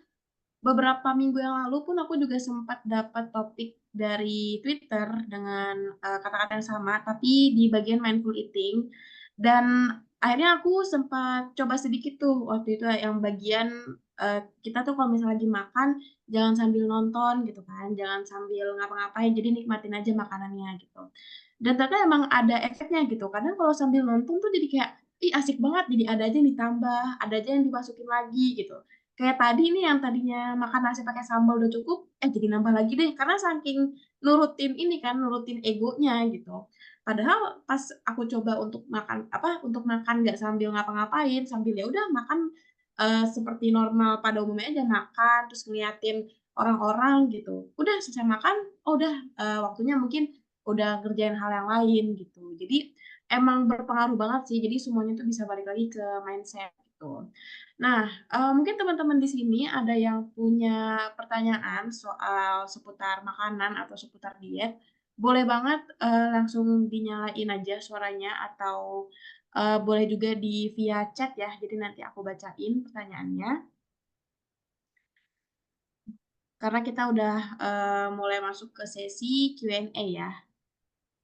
S1: beberapa minggu yang lalu pun aku juga sempat dapat topik dari Twitter dengan kata-kata yang sama, tapi di bagian mindful eating. Dan akhirnya aku sempat coba sedikit tuh waktu itu yang bagian kita tuh kalau misalnya lagi makan jangan sambil nonton gitu kan, jangan sambil ngapa-ngapain, jadi nikmatin aja makanannya gitu. Dan ternyata emang ada efeknya gitu. Kadang kalau sambil nonton tuh jadi kayak, ih asik banget, jadi ada aja yang ditambah, ada aja yang dimasukin lagi gitu. Kayak tadi nih yang tadinya makan nasi pakai sambal udah cukup, jadi nambah lagi deh karena saking nurutin ini kan, nurutin egonya gitu. Padahal pas aku coba untuk makan untuk makan nggak sambil ngapa-ngapain, sambil ya udah makan, seperti normal pada umumnya aja makan, terus ngeliatin orang-orang gitu. Udah selesai makan, oh udah, waktunya mungkin udah ngerjain hal yang lain gitu. Jadi emang berpengaruh banget sih, jadi semuanya tuh bisa balik lagi ke mindset gitu. Nah, mungkin teman-teman di sini ada yang punya pertanyaan soal seputar makanan atau seputar diet, boleh banget, langsung dinyalain aja suaranya atau, boleh juga di via chat ya, jadi nanti aku bacain pertanyaannya. Karena kita udah, mulai masuk ke sesi Q&A ya.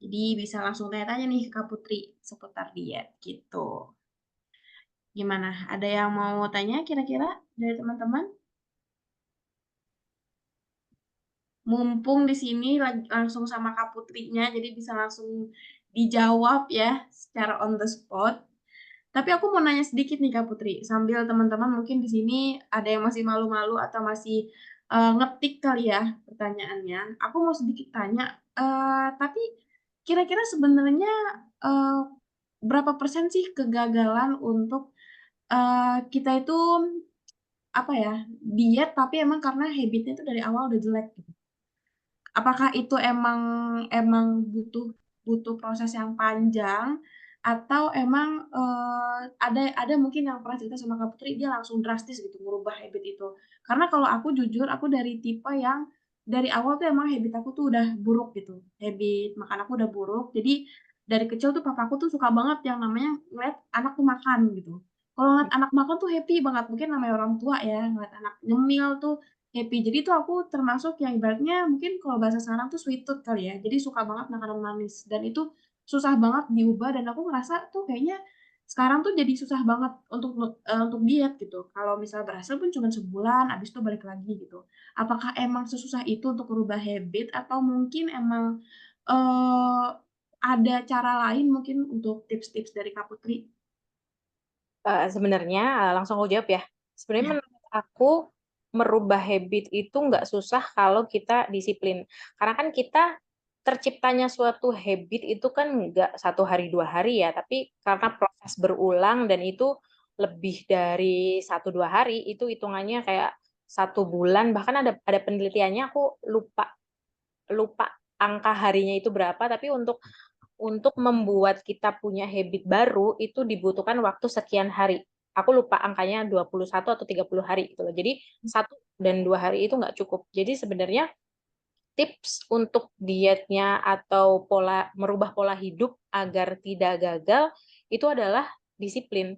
S1: Jadi bisa langsung tanya-tanya nih ke Kak Putri seputar diet, gitu. Gimana, ada yang mau tanya kira-kira dari teman-teman? Mumpung di sini langsung sama Kak Putrinya, jadi bisa langsung dijawab ya secara on the spot. Tapi aku mau nanya sedikit nih Kak Putri, sambil teman-teman mungkin di sini ada yang masih malu-malu atau masih ngetik kali ya pertanyaannya. Aku mau sedikit tanya, tapi kira-kira sebenarnya eh, berapa persen sih kegagalan untuk kita itu apa ya diet tapi emang karena habitnya itu dari awal udah jelek gitu. Apakah itu emang emang butuh proses yang panjang atau emang, ada mungkin yang pernah cerita sama Kak Putri, dia langsung drastis gitu merubah habit itu. Karena kalau aku jujur, aku dari tipe yang dari awal tuh emang habit aku tuh udah buruk gitu, habit makan aku udah buruk. Jadi dari kecil tuh papaku tuh suka banget yang namanya ngeliat anak tuh makan gitu. Kalau ngeliat anak makan tuh happy banget, mungkin namanya orang tua ya, ngeliat anak nyemil tuh happy. Jadi tuh aku termasuk yang ibaratnya mungkin kalau bahasa sekarang tuh sweet tooth kali ya. Jadi suka banget makanan manis dan itu susah banget diubah dan aku ngerasa tuh kayaknya sekarang tuh jadi susah banget untuk diet gitu. Kalau misal berhasil pun cuma sebulan, habis itu balik lagi gitu. Apakah emang sesusah itu untuk merubah habit atau mungkin emang, eee, ada cara lain mungkin untuk tips-tips dari Kak Putri?
S2: Sebenarnya langsung aku jawab ya. Sebenarnya
S1: Ya.
S2: menurut aku merubah habit itu nggak susah kalau kita disiplin. Karena kan kita terciptanya suatu habit itu kan nggak 1 hari 2 hari ya, tapi karena proses berulang dan itu lebih dari 1 2 hari, itu hitungannya kayak 1 bulan. Bahkan ada penelitiannya, aku lupa lupa angka harinya itu berapa, tapi untuk membuat kita punya habit baru itu dibutuhkan waktu sekian hari. Aku lupa angkanya 21 atau 30 hari gitu loh. Jadi 1 dan 2 hari itu nggak cukup. Jadi sebenarnya tips untuk dietnya atau merubah pola hidup agar tidak gagal itu adalah disiplin.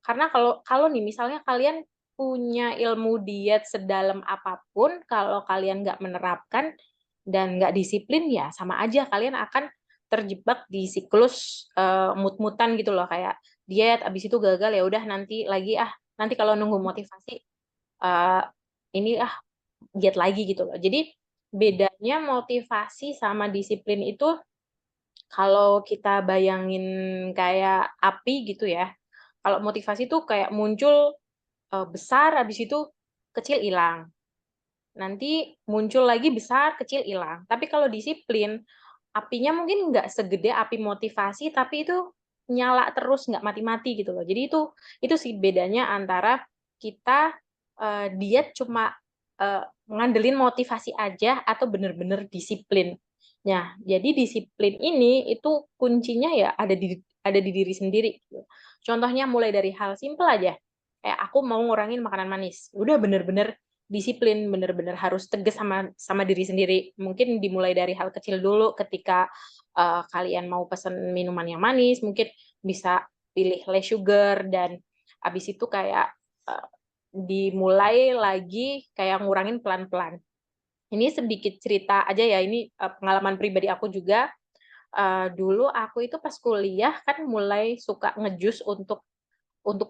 S2: Karena kalau kalau nih misalnya kalian punya ilmu diet sedalam apapun, kalau kalian nggak menerapkan dan nggak disiplin, ya sama aja kalian akan terjebak di siklus mut-mutan gitu loh, kayak diet abis itu gagal, ya udah nanti lagi, nanti kalau nunggu motivasi eh, ini diet lagi gitu loh. Jadi bedanya motivasi sama disiplin itu, kalau kita bayangin kayak api gitu ya. Kalau motivasi tuh kayak muncul besar, habis itu kecil hilang. Nanti muncul lagi besar, kecil hilang. Tapi kalau disiplin, apinya mungkin nggak segede api motivasi, tapi itu nyala terus, nggak mati-mati gitu loh. Jadi itu sih bedanya antara kita diet cuma ngandelin motivasi aja atau bener-bener disiplin. Nah, jadi disiplin ini itu kuncinya ya ada di diri sendiri gitu. Contohnya mulai dari hal simpel aja. Kayak aku mau ngurangin makanan manis. Udah bener-bener disiplin, bener-bener harus tegas sama sama diri sendiri. Mungkin dimulai dari hal kecil dulu, ketika kalian mau pesen minuman yang manis, mungkin bisa pilih less sugar, dan habis itu kayak uh, dimulai lagi kayak ngurangin pelan-pelan. Ini sedikit cerita aja ya, ini pengalaman pribadi aku juga. Dulu aku itu pas kuliah kan mulai suka ngejus untuk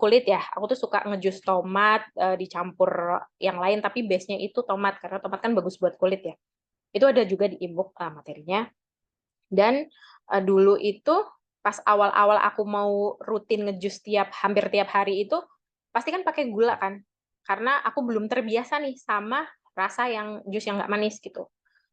S2: kulit ya. Aku tuh suka ngejus tomat dicampur yang lain, tapi base-nya itu tomat karena tomat kan bagus buat kulit ya. Itu ada juga di ebook materinya. Dan dulu itu pas awal-awal aku mau rutin ngejus hampir tiap hari itu pasti kan pakai gula kan. Karena aku belum terbiasa nih sama rasa yang jus yang nggak manis gitu.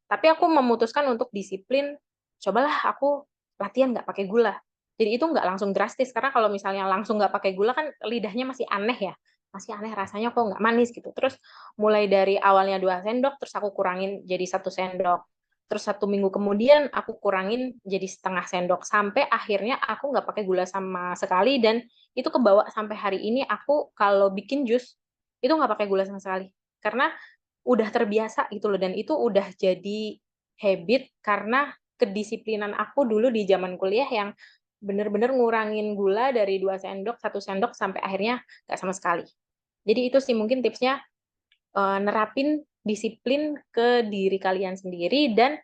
S2: Tapi aku memutuskan untuk disiplin, cobalah aku latihan nggak pakai gula. Jadi itu nggak langsung drastis, karena kalau misalnya langsung nggak pakai gula kan lidahnya masih aneh ya. Masih aneh rasanya, kok nggak manis gitu. Terus mulai dari awalnya 2 sendok, terus aku kurangin jadi 1 sendok. Terus 1 minggu kemudian aku kurangin jadi setengah sendok. Sampai akhirnya aku nggak pakai gula sama sekali, dan itu kebawa sampai hari ini aku kalau bikin jus, itu nggak pakai gula sama sekali. Karena udah terbiasa gitu loh, dan itu udah jadi habit karena kedisiplinan aku dulu di zaman kuliah yang bener-bener ngurangin gula dari 2 sendok 1 sendok sampai akhirnya nggak sama sekali. Jadi itu sih mungkin tipsnya, nerapin disiplin ke diri kalian sendiri, dan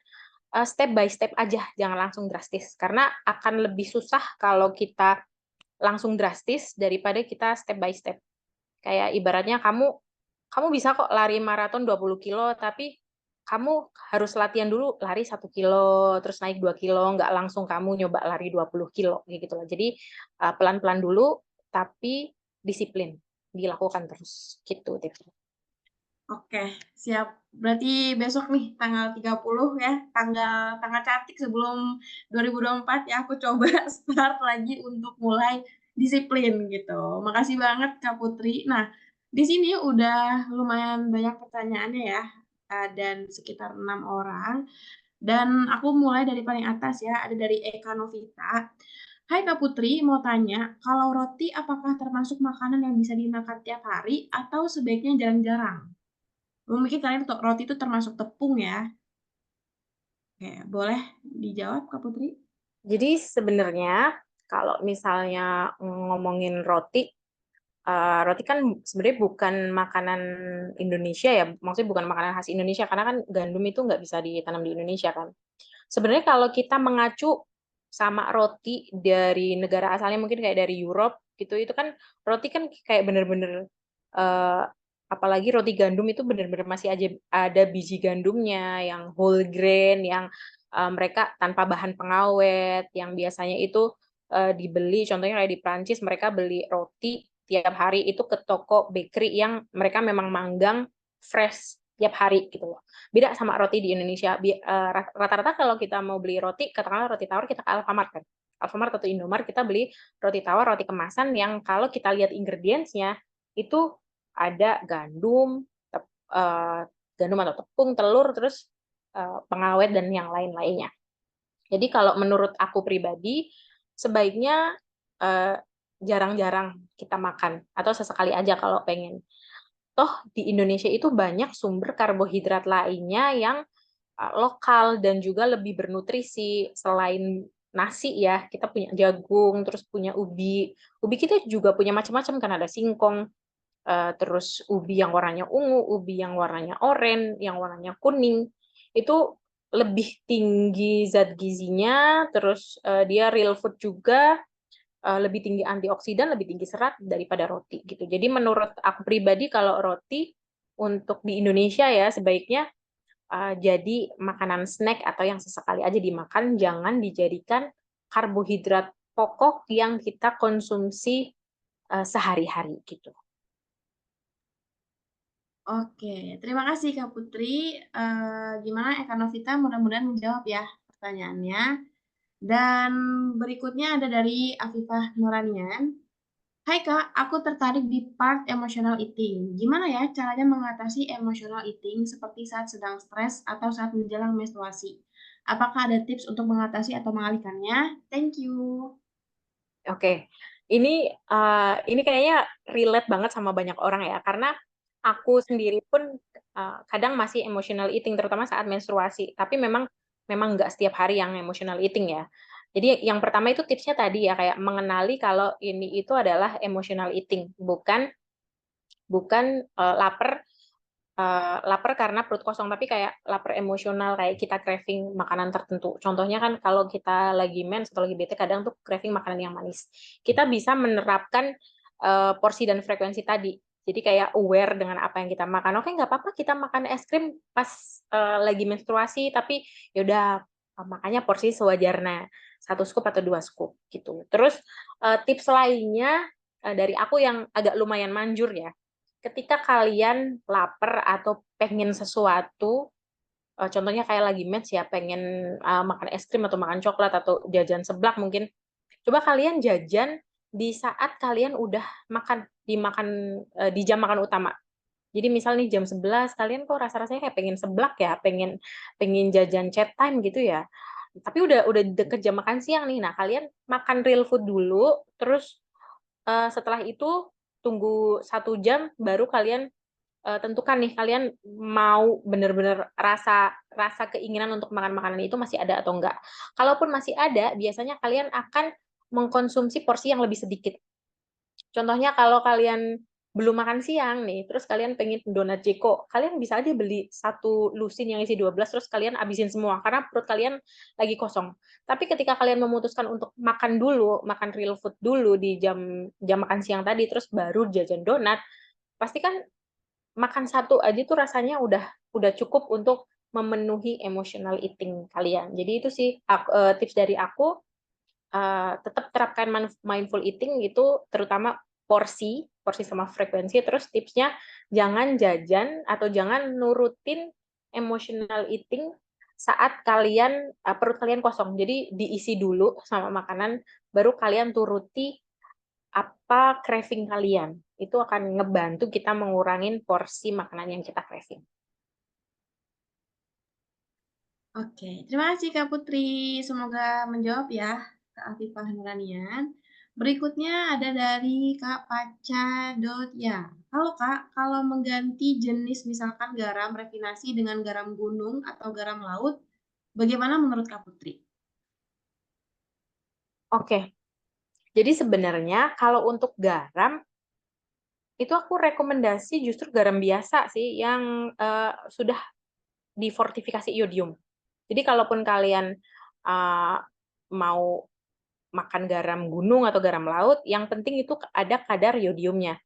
S2: step by step aja, jangan langsung drastis, karena akan lebih susah kalau kita langsung drastis daripada kita step by step. Kayak ibaratnya kamu kamu bisa kok lari maraton 20 kilo, tapi kamu harus latihan dulu lari 1 kilo, terus naik 2 kilo, nggak langsung kamu nyoba lari 20 kilo, gitu loh. Jadi pelan-pelan dulu, tapi disiplin, dilakukan terus, gitu tipsnya.
S1: Oke, siap. Berarti besok nih tanggal 30 ya, tanggal tanggal cantik sebelum 2024 ya, aku coba start lagi untuk mulai disiplin gitu. Makasih banget Kak Putri. Nah, di sini udah lumayan banyak pertanyaannya ya, dan sekitar 6 orang. Dan aku mulai dari paling atas ya, ada dari Eka Novita. Hai Kak Putri, mau tanya, kalau roti apakah termasuk makanan yang bisa dimakan tiap hari atau sebaiknya jarang-jarang? Mungkin kalian roti itu termasuk tepung ya? Oke, boleh dijawab Kak Putri?
S2: Jadi sebenarnya kalau misalnya ngomongin roti, roti kan sebenarnya bukan makanan Indonesia ya, maksudnya bukan makanan khas Indonesia karena kan gandum itu nggak bisa ditanam di Indonesia kan. Sebenarnya kalau kita mengacu sama roti dari negara asalnya mungkin kayak dari Europe gitu, itu kan roti kan kayak bener-bener eh, apalagi roti gandum itu bener-bener masih aja ada biji gandumnya yang whole grain, yang mereka tanpa bahan pengawet, yang biasanya itu dibeli, contohnya kayak di Prancis mereka beli roti tiap hari itu ke toko bakery yang mereka memang manggang fresh tiap hari gitu loh. Beda sama roti di Indonesia. Rata-rata kalau kita mau beli roti, katakanlah roti tawar kita ke Alfamart kan. Alfamart atau Indomaret kita beli roti tawar, roti kemasan yang kalau kita lihat ingredients-nya itu ada gandum, eh, gandum atau tepung, telur, terus pengawet dan yang lain-lainnya. Jadi kalau menurut aku pribadi, sebaiknya eh, jarang-jarang kita makan atau sesekali aja kalau pengen. Toh di Indonesia itu banyak sumber karbohidrat lainnya yang lokal dan juga lebih bernutrisi selain nasi ya. Kita punya jagung, terus punya ubi. Ubi kita juga punya macam-macam kan, ada singkong, terus ubi yang warnanya ungu, ubi yang warnanya oranye, yang warnanya kuning. Itu lebih tinggi zat gizinya, terus dia real food juga, lebih tinggi antioksidan, lebih tinggi serat daripada roti gitu. Jadi menurut aku pribadi kalau roti untuk di Indonesia ya sebaiknya jadi makanan snack atau yang sesekali aja dimakan, jangan dijadikan karbohidrat pokok yang kita konsumsi sehari-hari gitu.
S1: Oke, terima kasih Kak Putri. Gimana Eka Novita? Mudah-mudahan menjawab ya pertanyaannya. Dan berikutnya ada dari Afifah Nuranian. Hai Kak, aku tertarik di part emotional eating. Gimana ya caranya mengatasi emotional eating seperti saat sedang stres atau saat menjelang menstruasi? Apakah ada tips untuk mengatasi atau mengalihkannya? Thank you.
S2: Oke, ini kayaknya relate banget sama banyak orang ya, karena aku sendiri pun kadang masih emotional eating, terutama saat menstruasi. Tapi memang memang nggak setiap hari yang emotional eating ya. Jadi yang pertama itu tipsnya tadi ya, kayak mengenali kalau ini itu adalah emotional eating, bukan bukan lapar karena perut kosong, tapi kayak lapar emosional, kayak kita craving makanan tertentu. Contohnya kan kalau kita lagi mens atau lagi bete, kadang tuh craving makanan yang manis. Kita bisa menerapkan porsi dan frekuensi tadi. Jadi kayak aware dengan apa yang kita makan. Oke, nggak apa-apa kita makan es krim pas lagi menstruasi, tapi yaudah makanya porsi sewajarnya, 1 scoop atau 2 scoop gitu. Terus tips lainnya dari aku yang agak lumayan manjur ya, ketika kalian lapar atau pengen sesuatu, contohnya kayak lagi match ya, pengen makan es krim atau makan coklat atau jajan seblak mungkin, coba kalian jajan di saat kalian udah di jam makan utama. Jadi misal nih jam 11, kalian kok rasa-rasanya kayak pengen seblak ya, pengen pengen jajan chat time gitu ya. Tapi udah deket jam makan siang nih. Nah, kalian makan real food dulu, terus setelah itu tunggu 1 jam baru kalian tentukan nih kalian mau bener-bener rasa rasa keinginan untuk makan makanan itu masih ada atau enggak. Kalaupun masih ada, biasanya kalian akan mengkonsumsi porsi yang lebih sedikit. Contohnya kalau kalian belum makan siang nih, terus kalian pengen donat Jeko, kalian bisa aja beli 1 lusin yang isi 12, terus kalian habisin semua, karena perut kalian lagi kosong. Tapi ketika kalian memutuskan untuk makan dulu, makan real food dulu di jam jam makan siang tadi, terus baru jajan donat, pasti kan makan satu aja tuh rasanya udah cukup untuk memenuhi emotional eating kalian. Jadi itu sih tips dari aku, tetap terapkan mindful eating itu, terutama porsi, porsi sama frekuensi. Terus tipsnya jangan jajan atau jangan nurutin emotional eating saat kalian perut kalian kosong. Jadi diisi dulu sama makanan, baru kalian turuti apa craving kalian. Itu akan ngebantu kita mengurangin porsi makanan yang kita craving.
S1: Oke, terima kasih Kak Putri. Semoga menjawab ya, Kak Afifah Nuranian. Berikutnya ada dari Kak Paca Ya. Halo Kak, kalau mengganti jenis misalkan garam rafinasi dengan garam gunung atau garam laut, bagaimana menurut Kak Putri?
S2: Oke, jadi sebenarnya kalau untuk garam, itu aku rekomendasi justru garam biasa sih, yang sudah difortifikasi iodium. Jadi kalaupun kalian uh, mau makan garam gunung atau garam laut, yang penting itu ada kadar yodiumnya.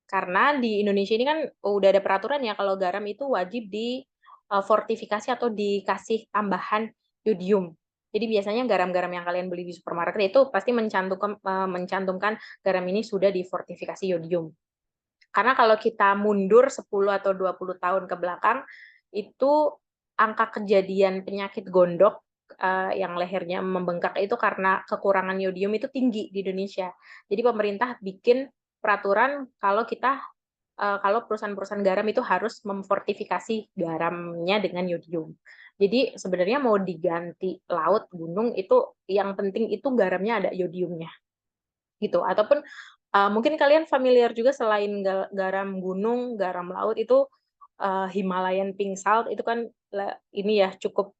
S2: Karena di Indonesia ini kan udah ada peraturan ya kalau garam itu wajib di fortifikasi atau dikasih tambahan yodium. Jadi biasanya garam-garam yang kalian beli di supermarket itu pasti mencantumkan garam ini sudah difortifikasi yodium. Karena kalau kita mundur 10 atau 20 tahun ke belakang, itu angka kejadian penyakit gondok yang lehernya membengkak itu karena kekurangan yodium itu tinggi di Indonesia. Jadi pemerintah bikin peraturan kalau perusahaan-perusahaan garam itu harus memfortifikasi garamnya dengan yodium. Jadi sebenarnya mau diganti laut, gunung itu yang penting itu garamnya ada yodiumnya gitu. Ataupun mungkin kalian familiar juga selain garam gunung, garam laut itu Himalayan pink salt itu kan ini ya cukup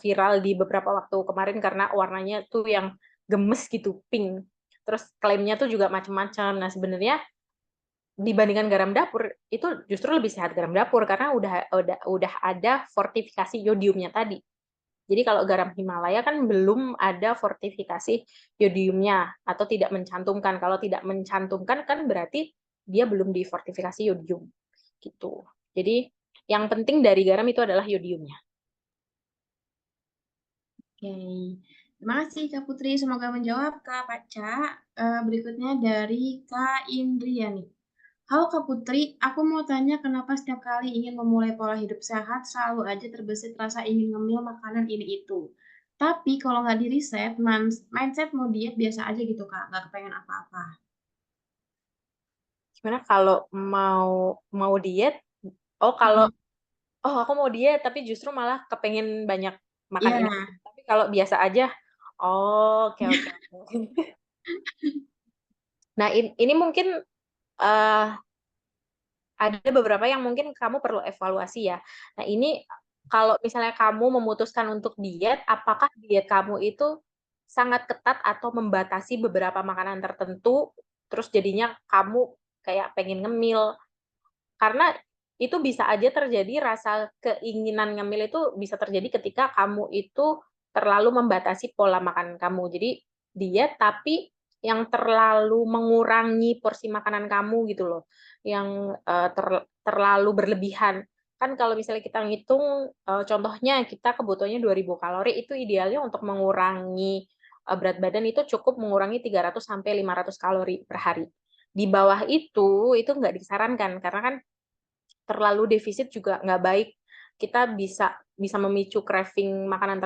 S2: viral di beberapa waktu kemarin karena warnanya tuh yang gemes gitu, pink. Terus klaimnya tuh juga macam-macam. Nah, sebenarnya dibandingkan garam dapur itu justru lebih sehat garam dapur karena udah ada fortifikasi yodiumnya tadi. Jadi kalau garam Himalaya kan belum ada fortifikasi yodiumnya atau tidak mencantumkan. Kalau tidak mencantumkan kan berarti dia belum difortifikasi yodium gitu. Jadi yang penting dari garam itu adalah yodiumnya.
S1: Oke, terima kasih Kak Putri. Semoga menjawab Kak Paca. Berikutnya dari Kak Indriani. Halo Kak Putri, aku mau tanya kenapa setiap kali ingin memulai pola hidup sehat selalu aja terbesit rasa ingin ngemil makanan ini itu. Tapi kalau nggak di riset, mindset mau diet biasa aja gitu Kak, nggak kepengen apa-apa.
S2: Gimana kalau mau diet? Oh,
S1: Hmm,
S2: aku mau diet tapi justru malah kepengen banyak makan
S1: iya,
S2: ini. Tapi kalau biasa aja, oh, oke oke oke. Nah, ini mungkin eh, ada beberapa yang mungkin kamu perlu evaluasi ya. Nah, ini kalau misalnya kamu memutuskan untuk diet, apakah diet kamu itu sangat ketat atau membatasi beberapa makanan tertentu, terus jadinya kamu kayak pengen ngemil. Karena itu bisa aja terjadi rasa keinginan ngemil itu bisa terjadi ketika kamu itu terlalu membatasi pola makan kamu. Jadi diet tapi yang terlalu mengurangi porsi makanan kamu gitu loh. Yang terlalu berlebihan. Kan kalau misalnya kita ngitung contohnya kita kebutuhannya 2000 kalori itu idealnya untuk mengurangi berat badan itu cukup mengurangi 300 sampai 500 kalori per hari. Di bawah itu nggak disarankan karena kan terlalu defisit juga nggak baik. Kita bisa memicu craving makanan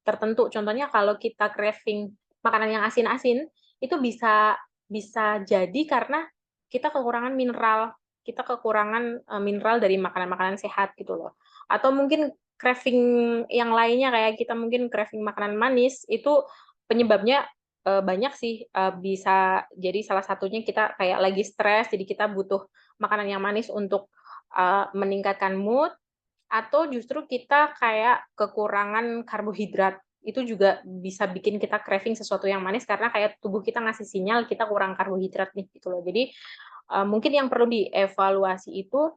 S2: tertentu. Contohnya kalau kita craving makanan yang asin-asin, itu bisa bisa jadi karena kita kekurangan mineral. Kita kekurangan mineral dari makanan-makanan sehat gitu loh. Atau mungkin craving yang lainnya kayak kita mungkin craving makanan manis itu penyebabnya banyak sih. Bisa jadi salah satunya kita kayak lagi stres jadi kita butuh makanan yang manis untuk meningkatkan mood atau justru kita kayak kekurangan karbohidrat itu juga bisa bikin kita craving sesuatu yang manis karena kayak tubuh kita ngasih sinyal kita kurang karbohidrat nih gitu loh. Jadi mungkin yang perlu dievaluasi itu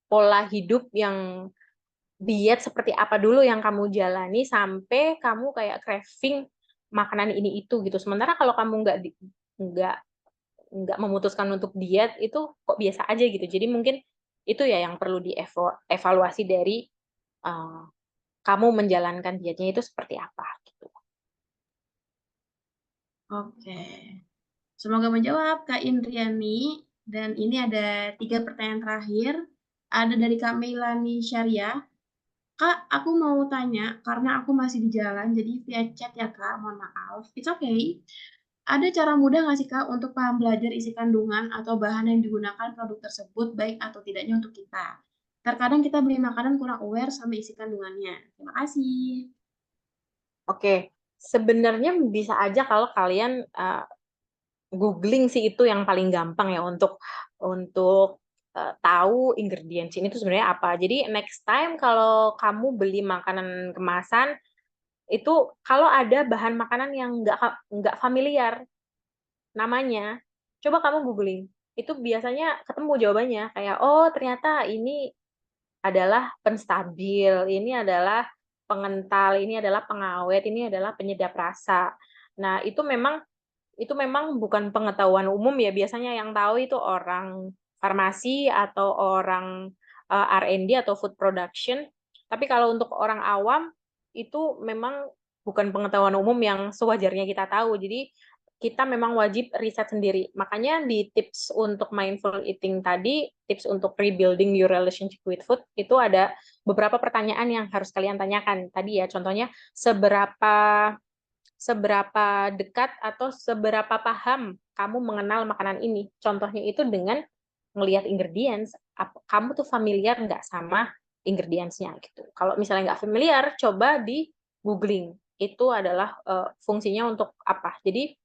S2: pola hidup yang diet seperti apa dulu yang kamu jalani sampai kamu kayak craving makanan ini itu gitu. Sementara kalau kamu nggak nggak memutuskan untuk diet itu kok biasa aja gitu. Jadi mungkin itu ya yang perlu dievaluasi dari uh, kamu menjalankan dietnya itu seperti apa gitu.
S1: oke. Semoga menjawab Kak Indriani. Dan ini ada 3 pertanyaan terakhir. Ada dari Kak Meilani Syariah. Kak, aku mau tanya karena aku masih di jalan, jadi via chat ya Kak, mohon maaf. It's okay. Ada cara mudah nggak sih Kak untuk paham belajar isi kandungan atau bahan yang digunakan produk tersebut baik atau tidaknya untuk kita? Terkadang kita beli makanan kurang aware sama isi kandungannya. Terima kasih.
S2: Oke, sebenarnya bisa aja kalau kalian googling sih itu yang paling gampang ya untuk tahu ingredients ini tuh sebenarnya apa. Jadi next time kalau kamu beli makanan kemasan itu kalau ada bahan makanan yang nggak familiar namanya, coba kamu googling. Itu biasanya ketemu jawabannya kayak oh ternyata ini adalah penstabil, ini adalah pengental, ini adalah pengawet, ini adalah penyedap rasa. Nah, itu memang bukan pengetahuan umum ya. Biasanya yang tahu itu orang farmasi atau orang R&D atau food production. Tapi kalau untuk orang awam itu memang bukan pengetahuan umum yang sewajarnya kita tahu. Jadi kita memang wajib riset sendiri. Makanya di tips untuk mindful eating tadi, tips untuk rebuilding your relationship with food, itu ada beberapa pertanyaan yang harus kalian tanyakan. Tadi ya, contohnya seberapa seberapa dekat atau seberapa paham kamu mengenal makanan ini. Contohnya itu dengan melihat ingredients, kamu tuh familiar nggak sama ingredients-nya gitu. Kalau misalnya nggak familiar, coba di googling. Itu adalah fungsinya untuk apa. Jadi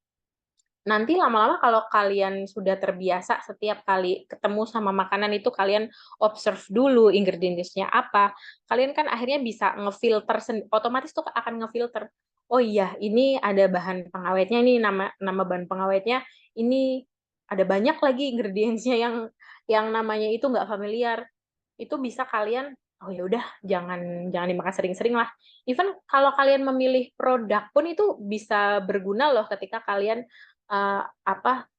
S2: nanti lama-lama kalau kalian sudah terbiasa setiap kali ketemu sama makanan itu kalian observe dulu ingredients-nya apa, kalian kan akhirnya bisa ngefilter, otomatis tuh akan ngefilter. Oh iya, ini ada bahan pengawetnya, ini nama nama bahan pengawetnya, ini ada banyak lagi ingredients-nya yang namanya itu nggak familiar. Itu bisa kalian, oh ya udah, jangan jangan dimakan sering-sering lah. Even kalau kalian memilih produk pun itu bisa berguna loh ketika kalian apa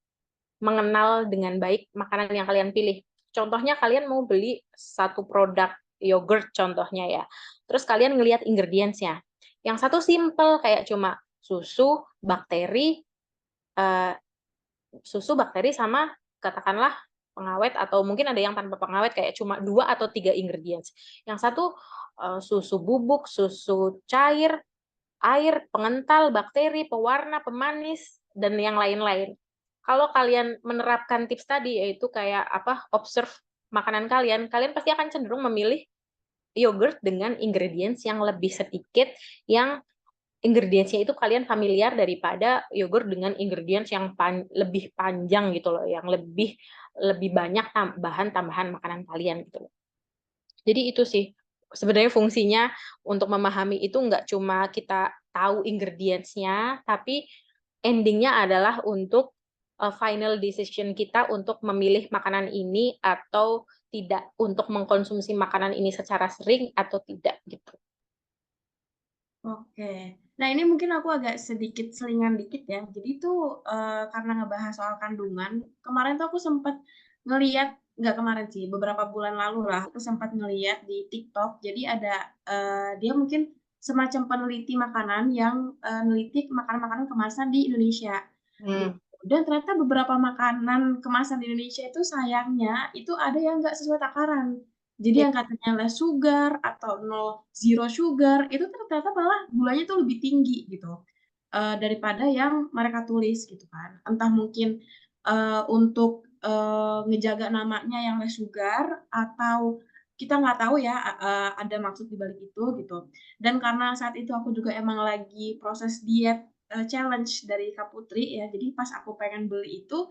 S2: mengenal dengan baik makanan yang kalian pilih. Contohnya kalian mau beli satu produk yogurt contohnya ya. Terus kalian ngelihat ingredients-nya. Yang satu simple kayak cuma eh, susu, bakteri sama katakanlah pengawet atau mungkin ada yang tanpa pengawet kayak cuma 2 atau 3 ingredients. Yang satu susu bubuk, susu cair, air, pengental, bakteri, pewarna, pemanis, dan yang lain-lain. Kalau kalian menerapkan tips tadi, yaitu kayak apa, observe makanan kalian, kalian pasti akan cenderung memilih yogurt dengan ingredients yang lebih sedikit, yang ingredientsnya itu kalian familiar daripada yogurt dengan ingredients yang lebih panjang gitu loh, yang lebih lebih banyak tambahan makanan kalian gitu loh. Jadi itu sih sebenarnya fungsinya untuk memahami itu nggak cuma kita tahu ingredients-nya, tapi ending-nya adalah untuk final decision kita untuk memilih makanan ini atau tidak, untuk mengkonsumsi makanan ini secara sering atau tidak gitu.
S1: Oke. Nah, ini mungkin aku agak sedikit selingan dikit ya. Jadi tuh, karena ngebahas soal kandungan, kemarin tuh aku sempat ngeliat, nggak kemarin sih, beberapa bulan lalu lah, aku sempat ngeliat di TikTok. Jadi ada, dia mungkin semacam peneliti makanan yang, neliti makanan-makanan kemasan di Indonesia, gitu.
S2: Hmm.
S1: Dan ternyata beberapa makanan kemasan di Indonesia itu sayangnya, itu ada yang nggak sesuai takaran. Jadi
S2: Iya.
S1: yang katanya less sugar atau zero sugar, itu ternyata malah gulanya tuh lebih tinggi gitu, daripada yang mereka tulis gitu kan. Entah mungkin, untuk, ngejaga namanya yang less sugar atau kita nggak tahu ya, ada maksud di balik itu gitu. Dan karena saat itu aku juga emang lagi proses diet, challenge dari Kak Putri ya, jadi pas aku pengen beli itu,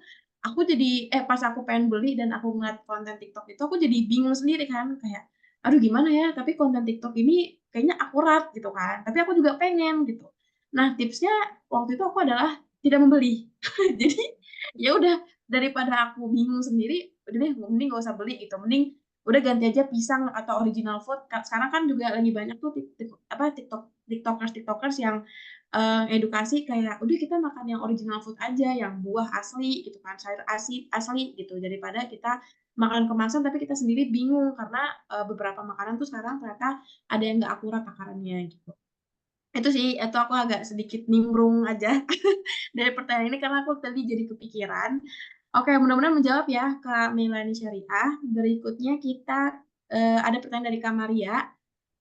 S1: pas aku pengen beli dan aku ngeliat konten TikTok itu, aku jadi bingung sendiri kan, kayak, "Aduh gimana ya, tapi konten TikTok ini kayaknya akurat," gitu kan, tapi aku juga pengen gitu. Nah, tipsnya waktu itu aku adalah tidak membeli. Jadi, ya udah, daripada aku bingung sendiri, udah deh mending nggak usah beli gitu, mending udah ganti aja pisang atau original food. Sekarang kan juga lagi banyak tuh tiktokers yang edukasi kayak, udah kita makan yang original food aja, yang buah asli gitu kan, sayur asli gitu, daripada kita makan kemasan tapi kita sendiri bingung karena, beberapa makanan tuh sekarang ternyata ada yang nggak akurat takarannya gitu. Itu sih, itu aku agak sedikit nimbrung aja dari pertanyaan ini karena aku tadi jadi kepikiran. Oke, mudah-mudahan menjawab ya Kak Melani Syariah. Berikutnya kita, ada pertanyaan dari Kak Maria.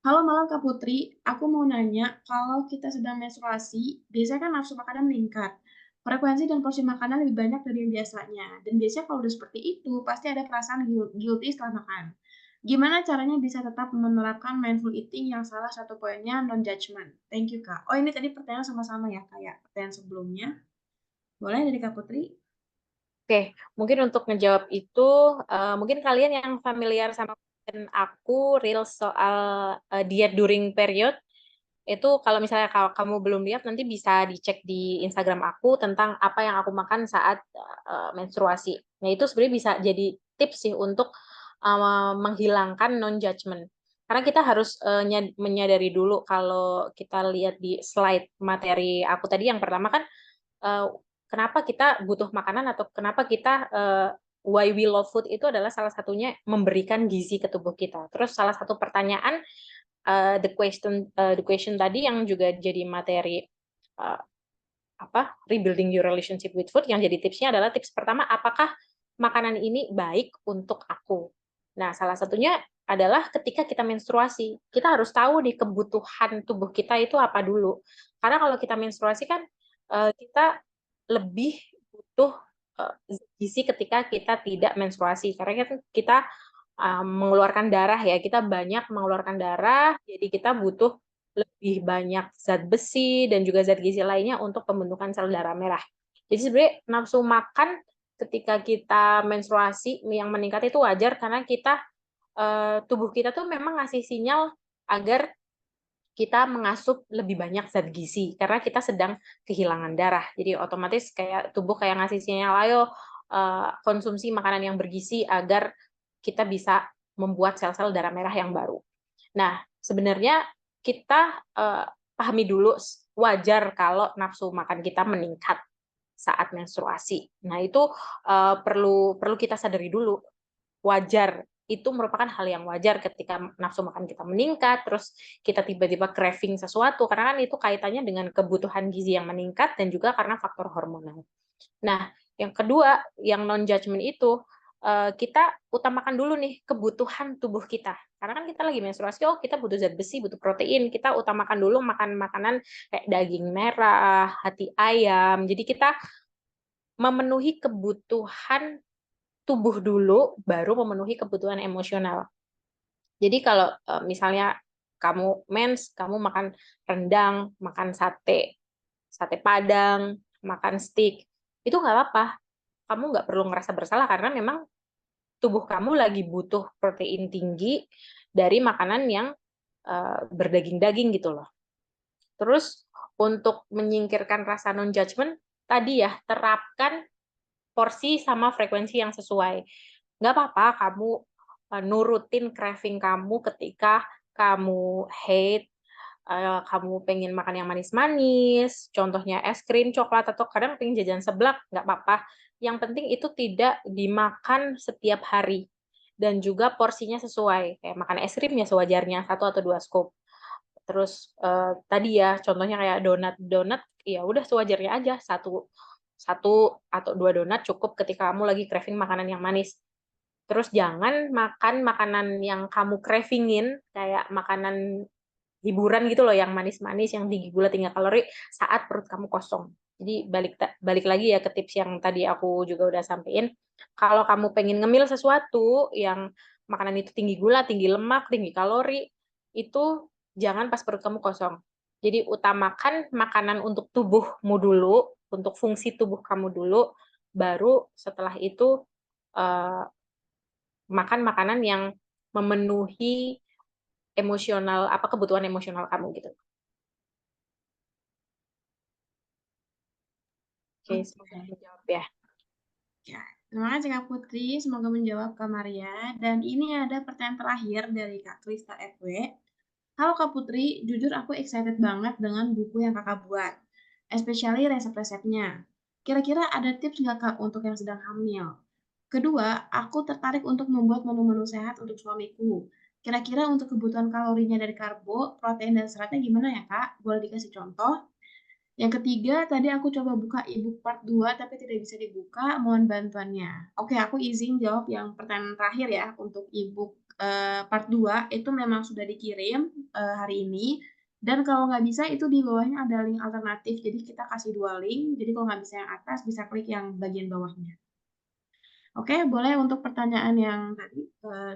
S1: Halo malam Kak Putri, aku mau nanya, kalau kita sedang menstruasi, biasanya kan nafsu makanan meningkat. Frekuensi dan porsi makanan lebih banyak dari yang biasanya. Dan biasanya kalau udah seperti itu, pasti ada perasaan guilty setelah makan. Gimana caranya bisa tetap menerapkan mindful eating yang salah satu poinnya non-judgment? Thank you, Kak. Oh, ini tadi pertanyaan sama-sama ya, kayak pertanyaan sebelumnya. Boleh dari Kak Putri?
S2: Oke, mungkin untuk ngejawab itu, mungkin kalian yang familiar sama konten aku reels soal diet during period, itu kalau misalnya kamu belum lihat nanti bisa dicek di Instagram aku tentang apa yang aku makan saat menstruasi. Nah, itu sebenarnya bisa jadi tips sih untuk menghilangkan non judgment. Karena kita harus menyadari dulu kalau kita lihat di slide materi aku tadi yang pertama kan eh, kenapa kita butuh makanan atau kenapa kita why we love food itu adalah salah satunya memberikan gizi ke tubuh kita. Terus salah satu pertanyaan the question tadi yang juga jadi materi uh, rebuilding your relationship with food yang jadi tipsnya adalah tips pertama, apakah makanan ini baik untuk aku. Nah, salah satunya adalah ketika kita menstruasi, kita harus tahu nih kebutuhan tubuh kita itu apa dulu. Karena kalau kita menstruasi kan kita lebih butuh gizi ketika kita tidak menstruasi. Karena kita mengeluarkan darah ya, kita banyak mengeluarkan darah, jadi kita butuh lebih banyak zat besi dan juga zat gizi lainnya untuk pembentukan sel darah merah. Jadi sebenarnya nafsu makan ketika kita menstruasi yang meningkat itu wajar karena kita tubuh kita tuh memang ngasih sinyal agar kita mengasup lebih banyak zat gizi karena kita sedang kehilangan darah. Jadi otomatis kayak tubuh kayak ngasih sinyal, ayo konsumsi makanan yang bergizi agar kita bisa membuat sel-sel darah merah yang baru. Nah, sebenarnya kita pahami dulu wajar kalau nafsu makan kita meningkat saat menstruasi. Nah, itu perlu kita sadari dulu. Wajar, itu merupakan hal yang wajar ketika nafsu makan kita meningkat, terus kita tiba-tiba craving sesuatu, karena kan itu kaitannya dengan kebutuhan gizi yang meningkat dan juga karena faktor hormonal. Nah, yang kedua, yang non-judgment itu, kita utamakan dulu nih kebutuhan tubuh kita. Karena kan kita lagi menstruasi, oh kita butuh zat besi, butuh protein, kita utamakan dulu makan makanan kayak daging merah, hati ayam. Jadi kita memenuhi kebutuhan tubuh dulu, baru memenuhi kebutuhan emosional. Jadi kalau misalnya kamu mens, kamu makan rendang, makan sate, sate padang, makan steak, itu nggak apa-apa. Kamu nggak perlu ngerasa bersalah karena memang tubuh kamu lagi butuh protein tinggi dari makanan yang berdaging-daging gitu loh. Terus untuk menyingkirkan rasa non-judgment, tadi ya, terapkan porsi sama frekuensi yang sesuai. Nggak apa-apa kamu nurutin craving kamu ketika kamu hate, kamu pengen makan yang manis-manis, contohnya es krim, coklat, atau kadang pengen jajan seblak, nggak apa-apa. Yang penting itu tidak dimakan setiap hari. Dan juga porsinya sesuai. Kayak makan es krim ya sewajarnya, 1 atau 2 scoop. Terus tadi ya, contohnya kayak donat, ya udah sewajarnya aja, satu satu atau 2 donat cukup ketika kamu lagi craving makanan yang manis. Terus jangan makan makanan yang kamu cravingin, kayak makanan hiburan gitu loh, yang manis-manis, yang tinggi gula, tinggi kalori, saat perut kamu kosong. Jadi balik lagi ya ke tips yang tadi aku juga udah sampein. Kalau kamu pengen ngemil sesuatu yang makanan itu tinggi gula, tinggi lemak, tinggi kalori, itu jangan pas perut kamu kosong. Jadi utamakan makanan untuk tubuhmu dulu, untuk fungsi tubuh kamu dulu, baru setelah itu uh, makan makanan yang memenuhi emosional, kebutuhan emosional kamu gitu. Oke, semoga
S1: Oke.
S2: menjawab ya.
S1: Ya, terima kasih Kak Putri. Semoga menjawab Kak Maria. Dan ini ada pertanyaan terakhir dari Kak Krista FW. Halo Kak Putri, jujur aku excited banget dengan buku yang Kakak buat, especially resep-resepnya. Kira-kira ada tips nggak Kak untuk yang sedang hamil? Kedua, aku tertarik untuk membuat menu-menu sehat untuk suamiku. Kira-kira untuk kebutuhan kalorinya dari karbo, protein, dan seratnya gimana ya Kak? Boleh dikasih contoh? Yang ketiga, tadi aku coba buka e-book part 2 tapi tidak bisa dibuka, mohon bantuannya. Oke, aku izin jawab yang pertanyaan terakhir ya, untuk e-book part 2 itu memang sudah dikirim hari ini, dan kalau nggak bisa itu di bawahnya ada link alternatif, jadi kita kasih 2 link, jadi kalau nggak bisa yang atas, bisa klik yang bagian bawahnya. Oke, boleh untuk pertanyaan yang tadi,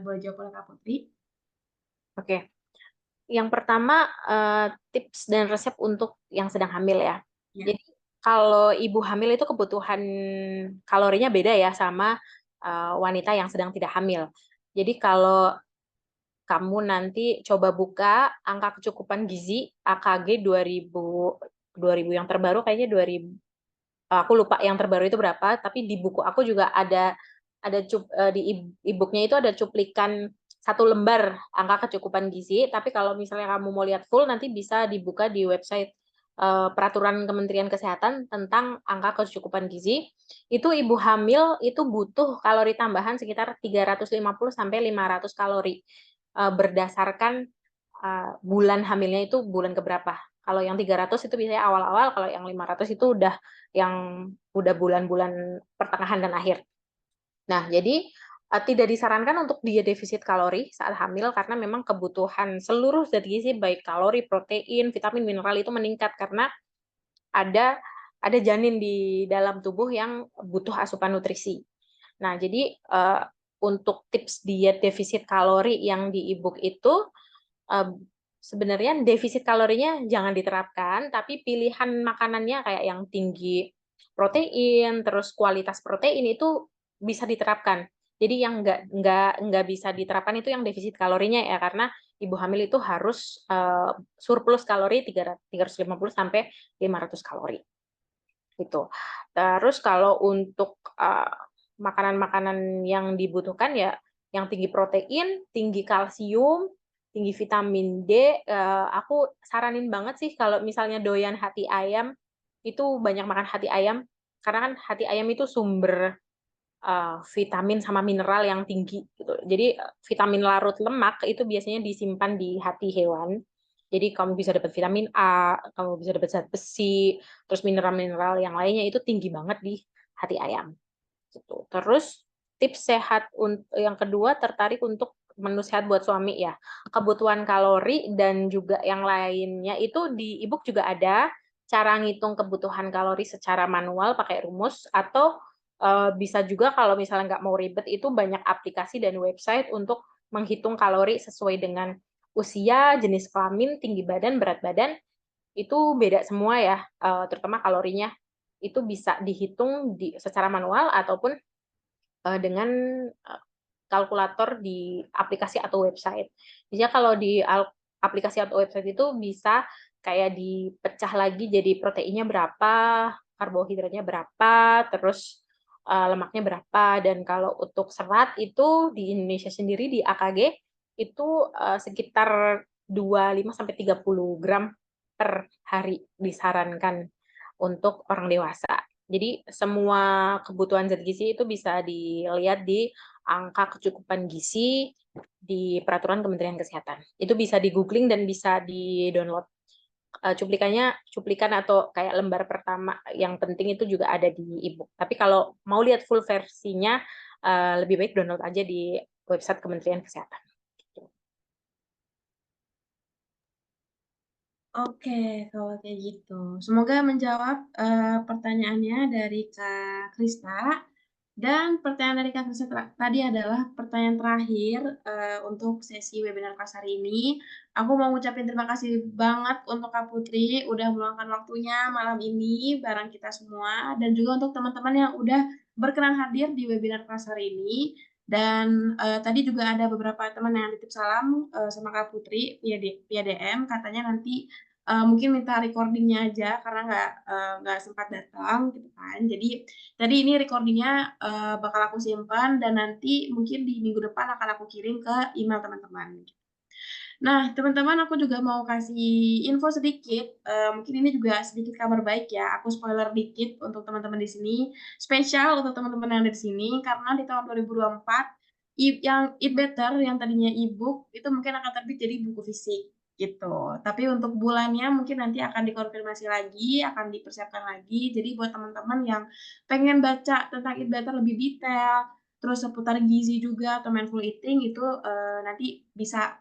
S1: boleh jawab oleh Kak Putri.
S2: Oke, yang pertama tips dan resep untuk yang sedang hamil ya.
S1: Ya.
S2: Jadi kalau ibu hamil itu kebutuhan kalorinya beda ya sama wanita yang sedang tidak hamil. Jadi kalau kamu nanti coba buka angka kecukupan gizi AKG 2000 yang terbaru, kayaknya 2000, aku lupa yang terbaru itu berapa, tapi di buku aku juga ada di e-booknya itu ada cuplikan satu lembar angka kecukupan gizi, tapi kalau misalnya kamu mau lihat full nanti bisa dibuka di website peraturan Kementerian Kesehatan tentang angka kecukupan gizi. Itu ibu hamil itu butuh kalori tambahan sekitar 350 sampai 500 kalori berdasarkan bulan hamilnya itu bulan keberapa. Kalau yang 300 itu biasanya awal-awal, kalau yang 500 itu udah bulan-bulan pertengahan dan akhir. Nah, jadi tidak disarankan untuk diet defisit kalori saat hamil karena memang kebutuhan seluruh zat gizi baik kalori, protein, vitamin, mineral itu meningkat karena ada ada janin di dalam tubuh yang butuh asupan nutrisi. Nah, jadi untuk tips diet defisit kalori yang di e-book itu sebenarnya defisit kalorinya jangan diterapkan, tapi pilihan makanannya kayak yang tinggi protein, terus kualitas protein itu bisa diterapkan. Jadi yang nggak bisa diterapkan itu yang defisit kalorinya ya, karena ibu hamil itu harus surplus kalori 350 sampai 500 kalori. Gitu. Terus kalau untuk makanan-makanan yang dibutuhkan ya yang tinggi protein, tinggi kalsium, tinggi vitamin D, aku saranin banget sih kalau misalnya doyan hati ayam, itu banyak makan hati ayam, karena kan hati ayam itu sumber vitamin sama mineral yang tinggi gitu. Jadi vitamin larut lemak itu biasanya disimpan di hati hewan. Jadi kamu bisa dapat vitamin A, kamu bisa dapat zat besi, terus mineral-mineral yang lainnya itu tinggi banget di hati ayam. Gitu. Terus tips sehat yang kedua tertarik untuk menu sehat buat suami ya. Kebutuhan kalori dan juga yang lainnya itu di e-book juga ada cara ngitung kebutuhan kalori secara manual pakai rumus atau bisa juga kalau misalnya nggak mau ribet itu banyak aplikasi dan website untuk menghitung kalori sesuai dengan usia, jenis kelamin, tinggi badan, berat badan itu beda semua ya, terutama kalorinya itu bisa dihitung secara manual ataupun dengan kalkulator di aplikasi atau website. Jadi kalau di aplikasi atau website itu bisa kayak dipecah lagi jadi proteinnya berapa, karbohidratnya berapa, terus lemaknya berapa. Dan kalau untuk serat itu di Indonesia sendiri di AKG itu sekitar 25 sampai 30 gram per hari disarankan untuk orang dewasa. Jadi semua kebutuhan zat gizi itu bisa dilihat di angka kecukupan gizi di peraturan Kementerian Kesehatan. Itu bisa di-googling dan bisa di-download. Cuplikan atau kayak lembar pertama yang penting itu juga ada di e-book. Tapi kalau mau lihat full versinya, lebih baik download aja di website Kementerian Kesehatan.
S1: Oke, kalau kayak gitu. Semoga menjawab pertanyaannya dari Kak Krista. Dan pertanyaan dari Kak Krista tadi adalah pertanyaan terakhir untuk sesi webinar kelas hari ini. Aku mau ngucapin terima kasih banget untuk Kak Putri udah meluangkan waktunya malam ini bareng kita semua. Dan juga untuk teman-teman yang udah berkenan hadir di webinar kelas hari ini. Dan tadi juga ada beberapa teman yang titip salam sama Kak Putri via DM. Katanya nanti mungkin minta recordingnya aja karena nggak sempat datang gitu kan. Jadi tadi ini recordingnya bakal aku simpan dan nanti mungkin di minggu depan akan aku kirim ke email teman-teman. Nah, teman-teman, aku juga mau kasih info sedikit. Mungkin ini juga sedikit kabar baik ya. Aku spoiler dikit untuk teman-teman di sini. Spesial untuk teman-teman yang ada di sini karena di tahun 2024 yang Eat Better yang tadinya e-book itu mungkin akan terbit jadi buku fisik gitu. Tapi untuk bulannya mungkin nanti akan dikonfirmasi lagi, akan dipersiapkan lagi. Jadi buat teman-teman yang pengen baca tentang Eat Better lebih detail, terus seputar gizi juga atau mindful eating itu nanti bisa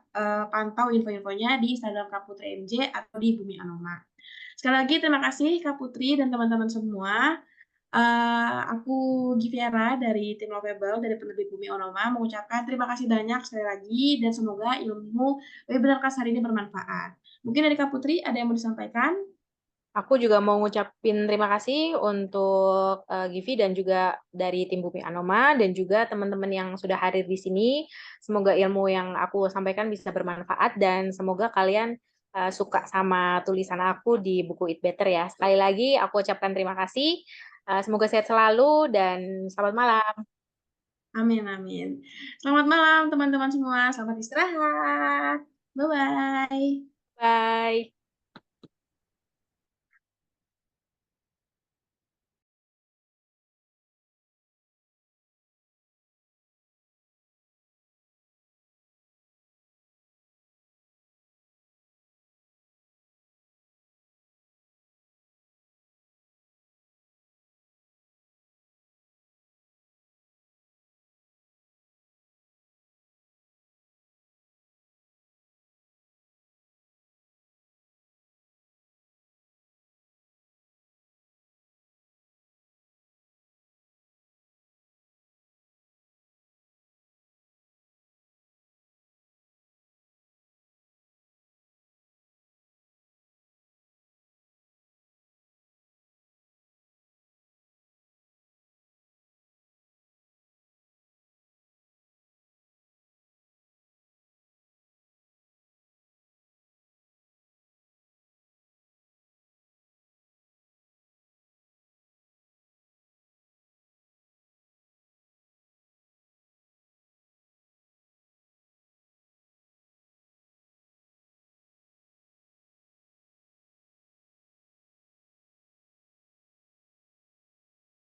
S1: pantau info-infonya di Instagram Kak Putri MJ atau di Bumi Anoma. Sekali lagi terima kasih Kak Putri dan teman-teman semua. Aku Giviera dari tim Lovable dari penerbit Bumi Anoma mengucapkan terima kasih banyak sekali lagi dan semoga ilmu webinar kelas hari ini bermanfaat. Mungkin dari Kak Putri ada yang mau disampaikan?
S2: Aku juga mau ngucapin terima kasih untuk Givi dan juga dari tim Bumi Anoma dan juga teman-teman yang sudah hadir di sini. Semoga ilmu yang aku sampaikan bisa bermanfaat dan semoga kalian suka sama tulisan aku di buku Eat Better ya. Sekali lagi aku ucapkan terima kasih. Semoga sehat selalu dan selamat malam.
S1: Amin amin. Selamat malam teman-teman semua, selamat istirahat. Bye-bye.
S2: Bye.